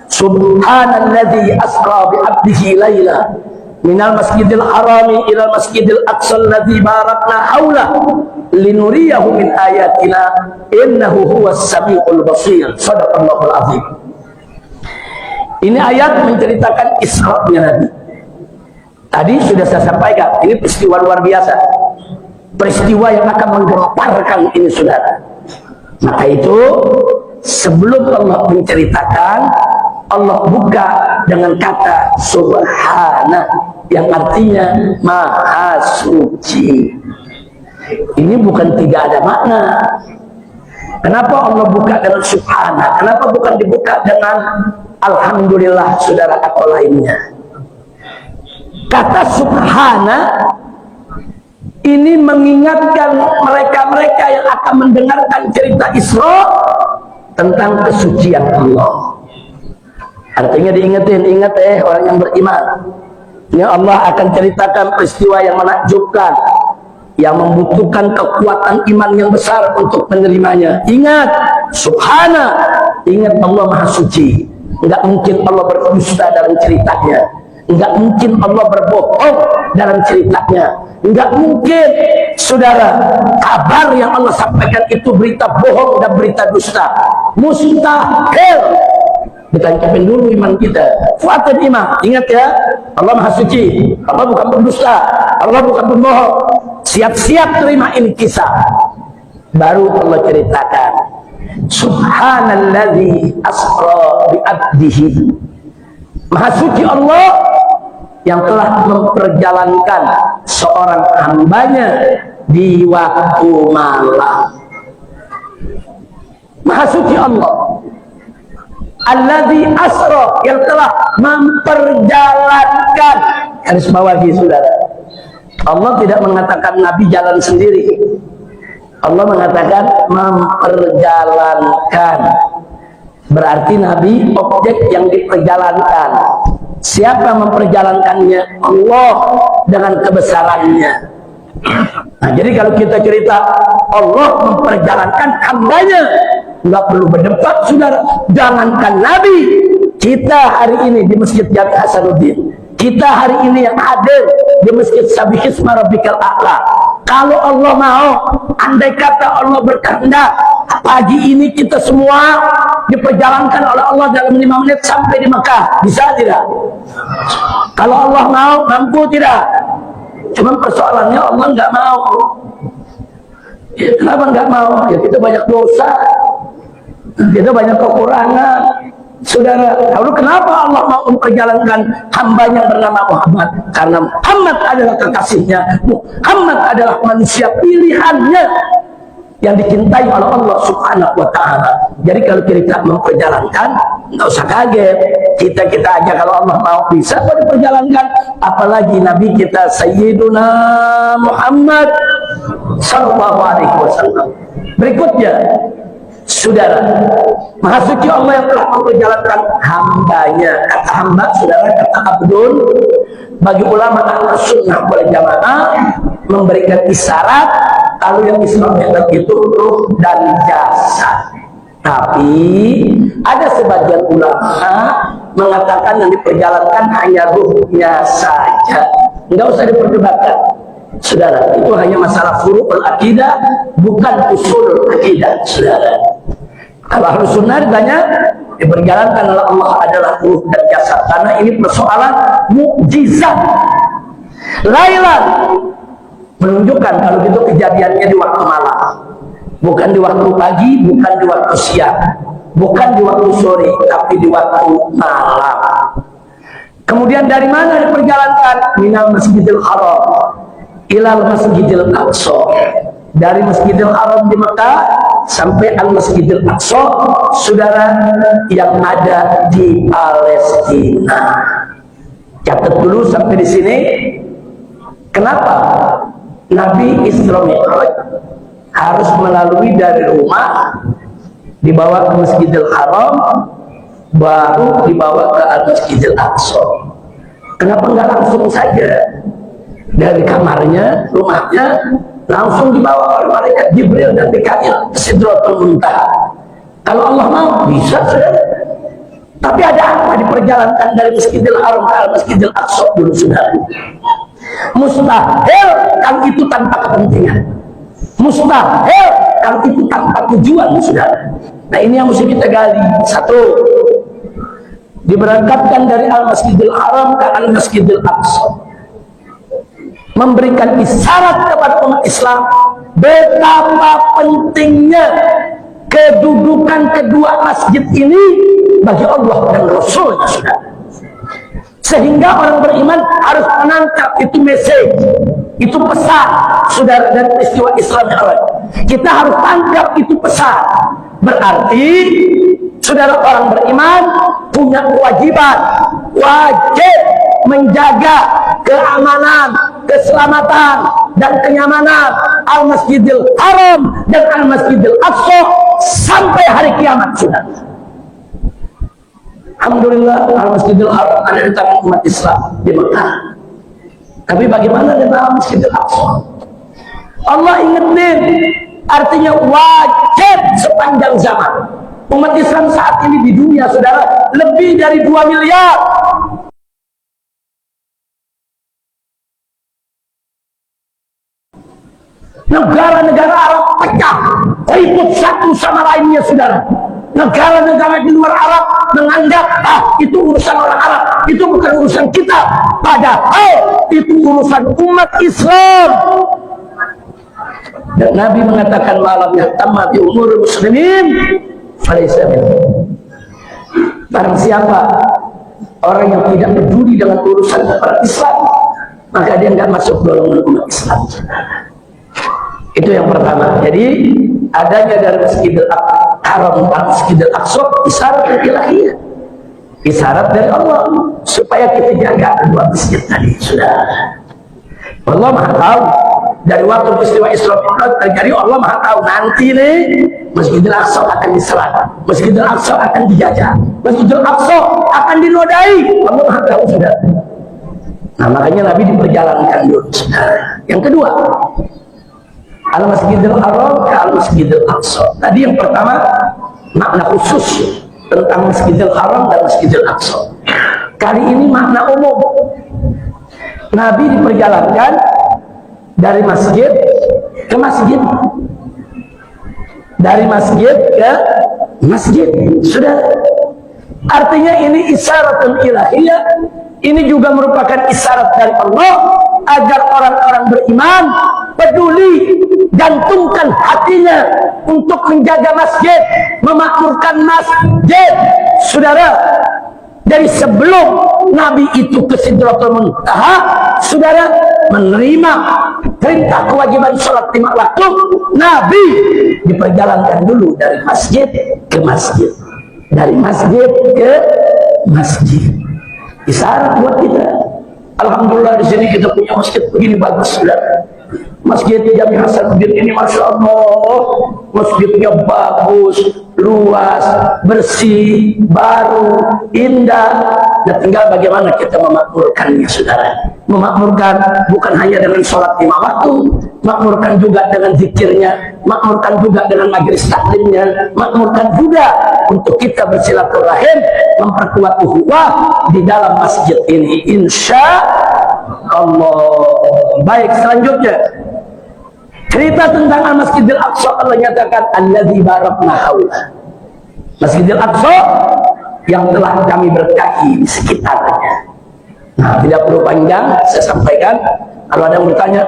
subhanalladzi asra bi 'abdihi laila minal masjidil harami ilal masjidil aqsal ladzi barakna haula linuriyahu min ayatina innahu huwas samiul basir. Shadaqallahul azim. Ini ayat menceritakan Isra-nya Nabi. Tadi sudah saya sampaikan, ini peristiwa luar biasa, peristiwa yang akan menggemparkan ini, saudara. Maka itu sebelum Allah menceritakan, Allah buka dengan kata subhana, yang artinya maha suci. Ini bukan tidak ada makna. Kenapa Allah buka dengan subhana? Kenapa bukan dibuka dengan alhamdulillah, saudara, atau lainnya? Kata subhana ini mengingatkan mereka-mereka yang akan mendengarkan cerita Isra tentang kesucian Allah. Artinya diingetin, ingat orang yang beriman, ya Allah akan ceritakan peristiwa yang menakjubkan, yang membutuhkan kekuatan iman yang besar untuk menerimanya. Ingat, subhana, ingat Allah maha suci. Enggak mungkin Allah berdusta dalam ceritanya, enggak mungkin Allah berbohong dalam ceritanya, enggak mungkin, saudara, kabar yang Allah sampaikan itu berita bohong dan berita dusta. Mustahil. Ditancapin dulu iman kita, kuatan iman. Ingat ya, Allah maha suci, Allah bukan pendusta, Allah bukan pembohong. Siap-siap terima ini kisah. Baru Allah ceritakan subhanalladzi asra bi 'abdihi, maha suci Allah yang telah memperjalankan seorang hambanya di waktu malam. Maha suci Allah alladzi asra, yang telah memperjalankan. Garis bawahi, saudara, Allah tidak mengatakan Nabi jalan sendiri. Allah mengatakan memperjalankan. Berarti Nabi objek yang diperjalankan. Siapa memperjalankannya? Allah dengan kebesarannya. Nah, jadi kalau kita cerita Allah memperjalankan hambanya, nggak perlu berdebat, saudara. Jangankan Nabi, kita hari ini di Masjid Jami Hasanuddin, kita hari ini yang hadir di Masjid Sabihisma Rabbikal A'la, kalau Allah mau, andai kata Allah berkehendak, pagi ini kita semua diperjalankan oleh Allah dalam 5 menit sampai di Mekah. Bisa tidak? Kalau Allah mau, mampu tidak? Cuma persoalannya Allah nggak mau. Ya, kenapa nggak mau? Ya kita banyak dosa, kita banyak kekurangan, saudara. Lalu kenapa Allah mau memperjalankan hambanya bernama Muhammad? Karena Muhammad adalah kekasihnya, Muhammad adalah manusia pilihannya yang dicintai oleh Allah subhanahu wa ta'ala. Jadi kalau kita memperjalankan, nggak usah kaget. Kita aja kalau Allah mau bisa kok diperjalankan, apalagi Nabi kita Sayyiduna Muhammad sallallahu alaihi wasallam. Berikutnya, saudara, maha suci Allah yang telah memperjalankan hambanya. Kata hamba, saudara, kata abdul, bagi ulama Ahlussunnah wal Jamaah memberikan isyarat kalau yang disebutkan itu ruh dan jasad. Tapi ada sebagian ulama mengatakan yang diperjalankan hanya ruhnya saja. Enggak usah diperdebatkan, saudara. Itu hanya masalah furu'ul akidah, bukan usulul akidah, saudara. Kalau Ahlussunnah ditanya, diperjalankan oleh Allah adalah ruh dan jasad, karena ini persoalan mukjizat. Lailan menunjukkan kalau gitu kejadiannya di waktu malam, bukan di waktu pagi, bukan di waktu siang, bukan di waktu sore, tapi di waktu malam. Kemudian dari mana diperjalankan? Minal Masjidil Haram ilal Masjidil Aqsa, dari Masjidil Haram di Mekah sampai Al Masjidil Aqsa, saudara, yang ada di Palestina. Catat dulu sampai di sini. Kenapa Nabi Isra Mi'raj harus melalui dari rumah dibawa ke Masjidil Haram, baru dibawa ke Al-Masjidil Aqsa. Kenapa nggak langsung saja dari kamarnya, rumahnya, langsung dibawa oleh malaikat Jibril dan Mikail ke Sidratul Muntaha? Kalau Allah mau, bisa saudara. Tapi ada apa diperjalankan dari Masjidil Haram ke Al-Masjidil Aqsa dulu saudara? Mustahil kalau itu tanpa kepentingan. Mustahil kalau itu tanpa tujuan saudara. Nah ini yang mesti kita gali. Satu, diberangkatkan dari Al-Masjidil Haram ke Al-Masjidil Aqsa, memberikan isyarat kepada umat Islam betapa pentingnya kedudukan kedua masjid ini bagi Allah dan Rasulnya saudara. Sehingga orang beriman harus menangkap itu message, itu pesan saudara dari peristiwa Islam yang lain. Kita harus tangkap itu pesan. Berarti saudara orang beriman punya kewajiban, wajib menjaga keamanan, keselamatan dan kenyamanan Al-Masjidil Haram dan Al-Masjidil Aqsa sampai hari kiamat saudara. Alhamdulillah Al-Masjidil Haram ada di tangan umat Islam di Mekah. Tapi bagaimana dengan Al-Masjidil Aqsa? Allah ingetin, artinya wajib sepanjang zaman. Umat Islam saat ini di dunia saudara lebih dari 2 miliar. Negara-negara Arab pecah, ribut satu sama lainnya saudara. Negara-negara di luar Arab menganggap itu urusan orang Arab, itu bukan urusan kita, padahal itu urusan umat Islam. Dan Nabi mengatakan malam yang tamat di umur muslimin falaysa minhum. Barang siapa orang yang tidak peduli dengan urusan orang Islam, maka dia nggak masuk golongan umat Islam. Itu yang pertama. Jadi adanya dari Masjidil Haram dan Masjidil Aqsa isyarat ilahiyah, isyarat dari Allah supaya kita jaga kedua masjid tadi sudah. Allah Maha tahu dari waktu peristiwa Isra Mi'raj terjadi, Allah Maha tahu nanti nih Masjidil Aqsa akan diserang, Masjidil Aqsa akan dijajah, Masjidil Aqsa akan dinodai. Allah Maha tahu sudah. Nah makanya Nabi diperjalankan dulu sudah. Yang kedua, Al-Masjidil Haram ke Al-Masjidil Aqsa. Tadi yang pertama makna khusus tentang Masjidil Haram dan Masjidil Aqsa. Kali ini makna umum. Nabi diperjalankan dari masjid ke masjid, dari masjid ke masjid. Sudah. Artinya ini isyaratun ilahiyah. Ini juga merupakan isyarat dari Allah agar orang-orang beriman peduli, gantungkan hatinya untuk menjaga masjid, memakmurkan masjid. Saudara, dari sebelum Nabi itu ke Sidratul Muntaha, saudara menerima perintah kewajiban sholat 5 waktu, Nabi diperjalankan dulu dari masjid ke masjid, dari masjid ke masjid. Isyarat buat kita. Alhamdulillah di sini kita punya masjid begini bagus sudah. Masjid Jami Hasanuddin ini Masya Allah, masjidnya bagus, luas, bersih, baru, indah. Dan tinggal bagaimana kita memakmurkannya saudara. Memakmurkan bukan hanya dengan sholat 5 waktu, makmurkan juga dengan zikirnya, makmurkan juga dengan majelis taklimnya, makmurkan juga untuk kita bersilaturahim, memperkuat ukhuwah di dalam masjid ini insya Allah. Baik, selanjutnya cerita tentang Al-Masjidil Aqsa. Allah nyatakan alladzi barakna haula. Masjidil Aqsa yang telah kami berkahi di sekitarnya. Nah, tidak perlu panjang, saya sampaikan. Kalau ada yang bertanya,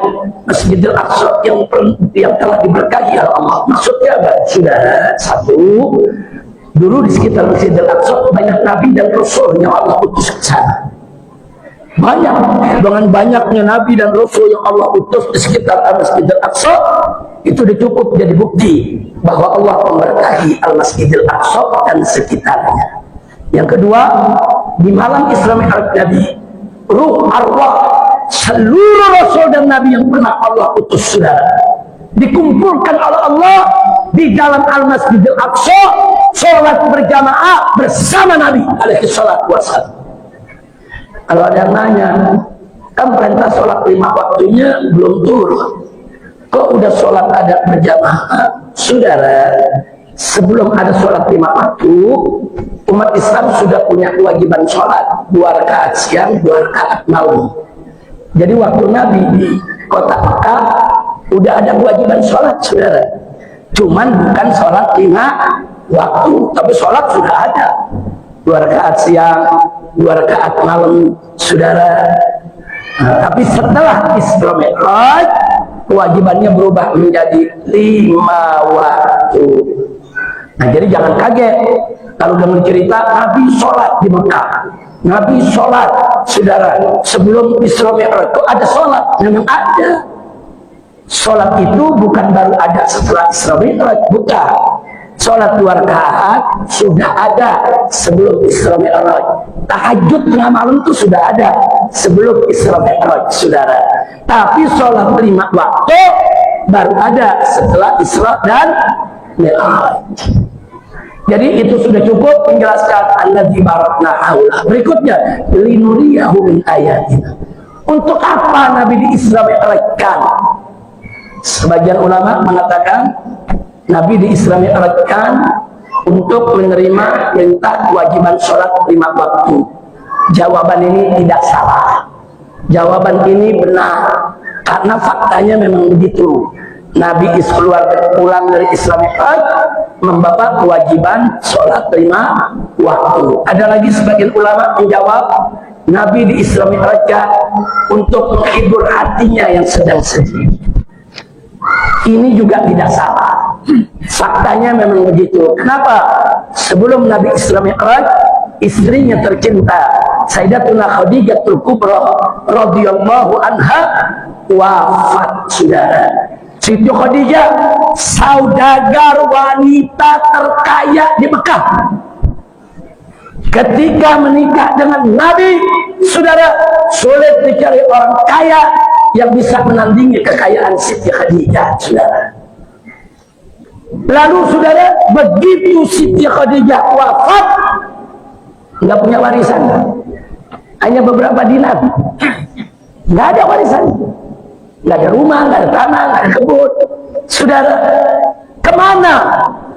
Masjidil Aqsa yang telah diberkahi oleh Allah, maksudnya apa? Sudah satu, dulu di sekitar Masjidil Aqsa banyak nabi dan rasul yang Allah utus ke sana. Banyak, dengan banyaknya nabi dan rasul yang Allah utus di sekitar Al-Masjidil Aqsa, itu cukup jadi bukti bahwa Allah memberkahi Al-Masjidil Aqsa dan sekitarnya. Yang kedua, di malam Isra Mi'raj Nabi, ruh arwah seluruh rasul dan nabi yang pernah Allah utus saudara dikumpulkan oleh Allah di dalam Al-Masjidil Aqsa, sholat berjamaah bersama Nabi alaihi salatu wassalam. Kalau ada yang nanya, kan perintah sholat 5 waktunya belum turun, kok udah sholat ada berjamaah? Saudara, sebelum ada sholat 5 waktu, umat Islam sudah punya kewajiban sholat 2 rakaat siang, 2 rakaat malam. Jadi waktu Nabi di kota Mekah udah ada kewajiban sholat, saudara. Cuman bukan sholat 5 waktu, tapi sholat sudah ada 2 rakaat siang, 2 rakaat malam, saudara. Nah, tapi setelah Isra Mi'raj, kewajibannya berubah menjadi 5 waktu. Nah, jadi jangan kaget kalau dengar cerita Nabi sholat di Mekah. Nabi sholat, saudara, sebelum Isra Mi'raj itu ada sholat, memang ada. Sholat itu bukan baru ada setelah Isra Mi'raj, bukan. Sholat 2 rakaat sudah ada sebelum Isra Mi'raj. Tahajud tengah malam itu sudah ada sebelum Isra Mi'raj, saudara. Tapi sholat 5 waktu baru ada setelah Isra dan Mi'raj. Jadi itu sudah cukup menjelaskan allazi barakna haula. Berikutnya, linuriyahu min ayatina. Untuk apa Nabi di Isra Mi'rajkan? Sebagian ulama mengatakan Nabi di Isra Mi'rajkan untuk menerima perintah kewajiban sholat 5 waktu. Jawaban ini tidak salah. Jawaban ini benar karena faktanya memang begitu. Nabi pulang dari Isra Mi'raj membawa kewajiban sholat 5 waktu. Ada lagi sebagian ulama menjawab Nabi di Isra Mi'rajkan untuk menghibur hatinya yang sedang sedih. Ini juga tidak salah. Faktanya memang begitu. Kenapa? Sebelum Nabi Isra Mi'raj, istrinya tercinta Sayyidatuna Khadijatul Kubra radhiyallahu anha wafat, saudara. Siti Khadijah saudagar wanita terkaya di Mekah. Ketika menikah dengan Nabi, saudara, sulit dicari orang kaya yang bisa menandingi kekayaan Siti Khadijah, saudara. Lalu, saudara, begitu Siti Khadijah wafat, nggak punya warisan, hanya beberapa dinar, nggak ada warisan, nggak ada rumah, nggak ada tanah, nggak ada kebun, saudara. Kemana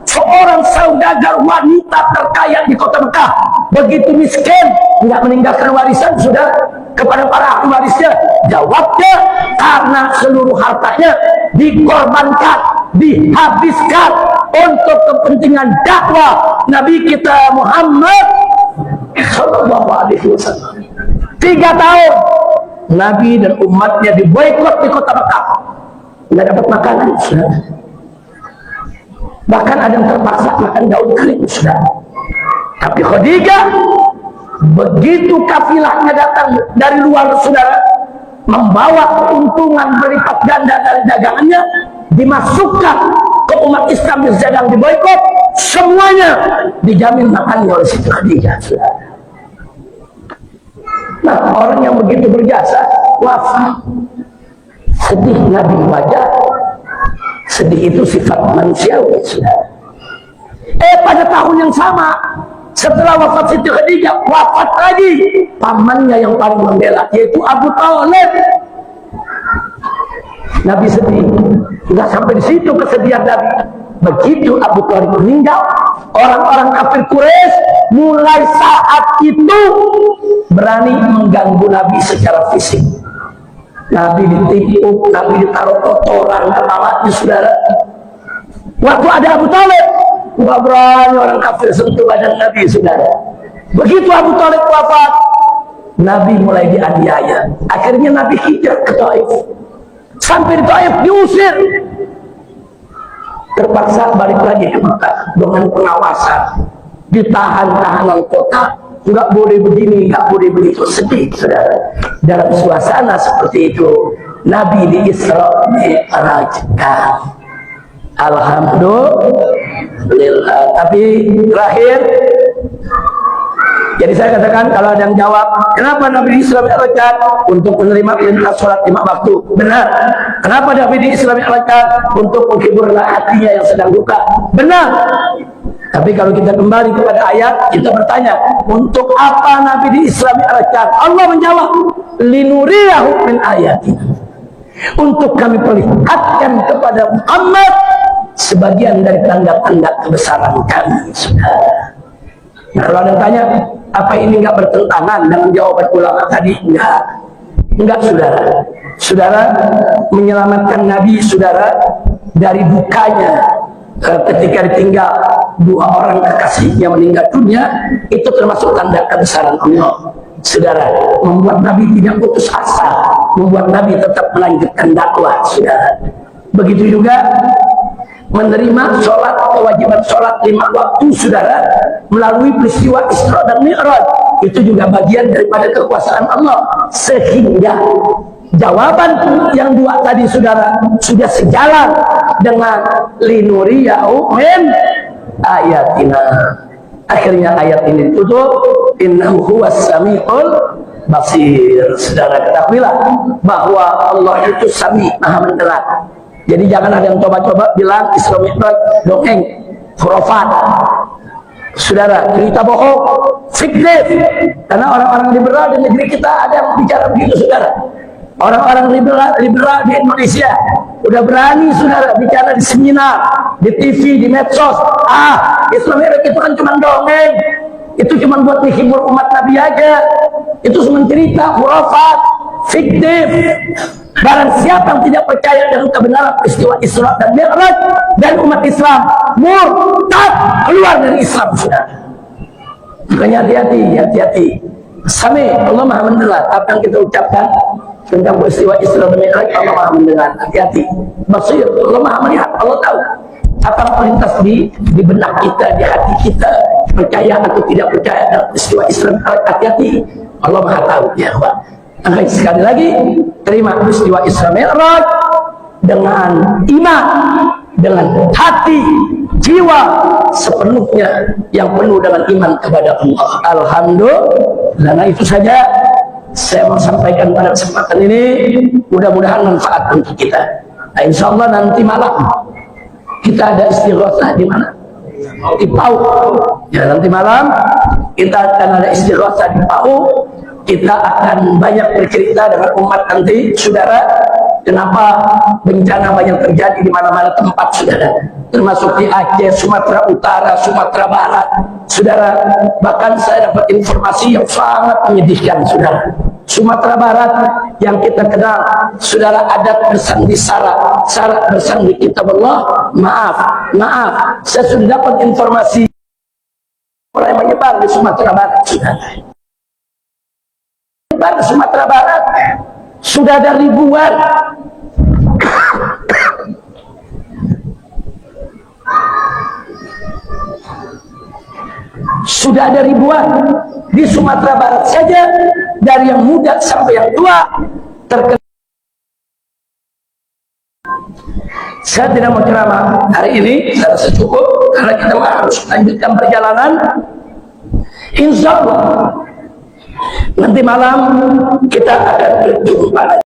seorang saudagar wanita terkaya di kota Mekah begitu miskin, nggak meninggalkan warisan, sudah kepada para ahli warisnya? Jawabnya, karena seluruh hartanya dikorbankan, dihabiskan untuk kepentingan dakwah Nabi kita Muhammad Sallallahu Alaihi Wasallam. 3 tahun Nabi dan umatnya diboikot di kota Mekah, nggak dapat makanan, sudah. Bahkan ada yang terpaksa makan daun kering, sudah. Tapi Khadijah, begitu kafilahnya datang dari luar, saudara, membawa keuntungan berlipat ganda dari dagangannya, dimasukkan ke umat Islam yang sedang diboikot, semuanya dijamin makannya oleh Siti Khadijah, saudara. Nah, orang yang begitu berjasa wafat, sedih Nabi wajah. Sedih itu sifat manusiawi, saudara. Pada tahun yang sama, setelah wafat Siti Khadijah, wafat lagi pamannya yang paling membela, yaitu Abu Thalib. Nabi sedih. Nggak sampai di situ kesedihan Nabi. Begitu Abu Thalib meninggal, orang-orang kafir Quraisy mulai saat itu berani mengganggu Nabi secara fisik. Nabi ditipu, Nabi ditaruh kotoran kepalanya, saudara. Waktu ada Abu Thalib, nggak berani orang kafir sentuh badan Nabi, saudara. Begitu Abu Thalib wafat, Nabi mulai dianiaya. Akhirnya Nabi hijrah ke Taif. Sampai di Taif diusir, terpaksa balik lagi ke Mekah dengan pengawasan, ditahan tahanan kota. Nggak boleh begini, nggak boleh begitu. Sedih, saudara. Dalam suasana seperti itu, Nabi di Isra Mi'rajkan. Alhamdulillah. Tapi terakhir, Jadi saya katakan, kalau ada yang jawab, kenapa Nabi di Islam Mi'raj? Untuk menerima perintah sholat 5 waktu. Benar. Kenapa Nabi di Islam Mi'raj? Untuk menghiburlah hatinya yang sedang duka. Benar. Tapi kalau kita kembali kepada ayat, kita bertanya, untuk apa Nabi di Islam Mi'raj? Allah menjawab, linuriyahu min ayatina. Untuk kami perlihatkan kepada Muhammad sebagian dari tanda-tanda kebesaran kami. Nah, kalau ada yang tanya, apa ini enggak bertentangan dengan jawaban ulama tadi? Enggak, saudara. Saudara menyelamatkan Nabi, saudara, dari dukanya ketika ditinggal 2 orang kekasihnya meninggal dunia, itu termasuk tanda kebesaran Allah. Saudara, membuat Nabi tidak putus asa, membuat Nabi tetap melanjutkan dakwah, saudara. Begitu juga menerima sholat, kewajiban sholat 5 waktu, saudara, melalui peristiwa Isra dan Mi'raj, itu juga bagian daripada kekuasaan Allah. Sehingga jawaban yang 2 tadi, saudara, sudah sejalan dengan linuriyahu min ayatina. Akhirnya ayat ini ditutup, innahu huwas sami'ul basir. Saudara, ketahuilah bahwa Allah itu sami, maha mendengar. Jadi jangan ada yang coba-coba bilang Isra Mi'raj dongeng, khurafat. Saudara, cerita bohong, fiktif. Karena orang-orang liberal di negeri kita ada yang bicara begitu, saudara. Orang-orang liberal di Indonesia udah berani, saudara, bicara di seminar, di TV, di medsos. Isra Mi'raj itu kan cuma dongeng, itu cuma buat menghibur umat Nabi aja, itu cuma cerita, khurafat, fiktif. Barang siapa yang tidak percaya dengan kebenaran peristiwa Isra dan Mi'raj, dan umat Islam murtad, keluar dari Islam, saudara. Makanya hati-hati. Sami, Allah maha mendengar apa yang kita ucapkan tentang peristiwa Isra dan Mi'raj. Allah maha mendengar. Hati-hati. Basir, Allah maha melihat, Allah tahu apa yang terlintas di benak kita, di hati kita, percaya atau tidak percaya dalam peristiwa Isra dan Mi'raj. Hati-hati, Allah maha tahu, ya Allah. Angkat sekali lagi, terima peristiwa Isra Mi'raj dengan iman, dengan hati, jiwa sepenuhnya yang penuh dengan iman kepada Allah. Alhamdulillah. Nah, itu saja saya mau sampaikan pada kesempatan ini. Mudah-mudahan manfaat untuk kita. Nah, insya Allah nanti malam kita ada istighatsah di mana? Di PAU. Ya, nanti malam kita akan ada istighatsah di PAU. Kita akan banyak bercerita dengan umat nanti, saudara, kenapa bencana banyak terjadi di mana-mana tempat, saudara, termasuk di Aceh, Sumatera Utara, Sumatera Barat, saudara. Bahkan saya dapat informasi yang sangat menyedihkan, saudara. Sumatera Barat yang kita kenal, saudara, adat bersandi syarat bersandi kitab Allah. Maaf, saya sudah dapat informasi mulai menyebar di Sumatera Barat, saudara. Di Sumatera Barat sudah ada ribuan di Sumatera Barat saja, dari yang muda sampai yang tua terkena. Saya tidak mau ceramah hari ini, saya rasa cukup karena kita harus lanjutkan perjalanan. Insya Allah nanti malam kita akan berjumpa lagi.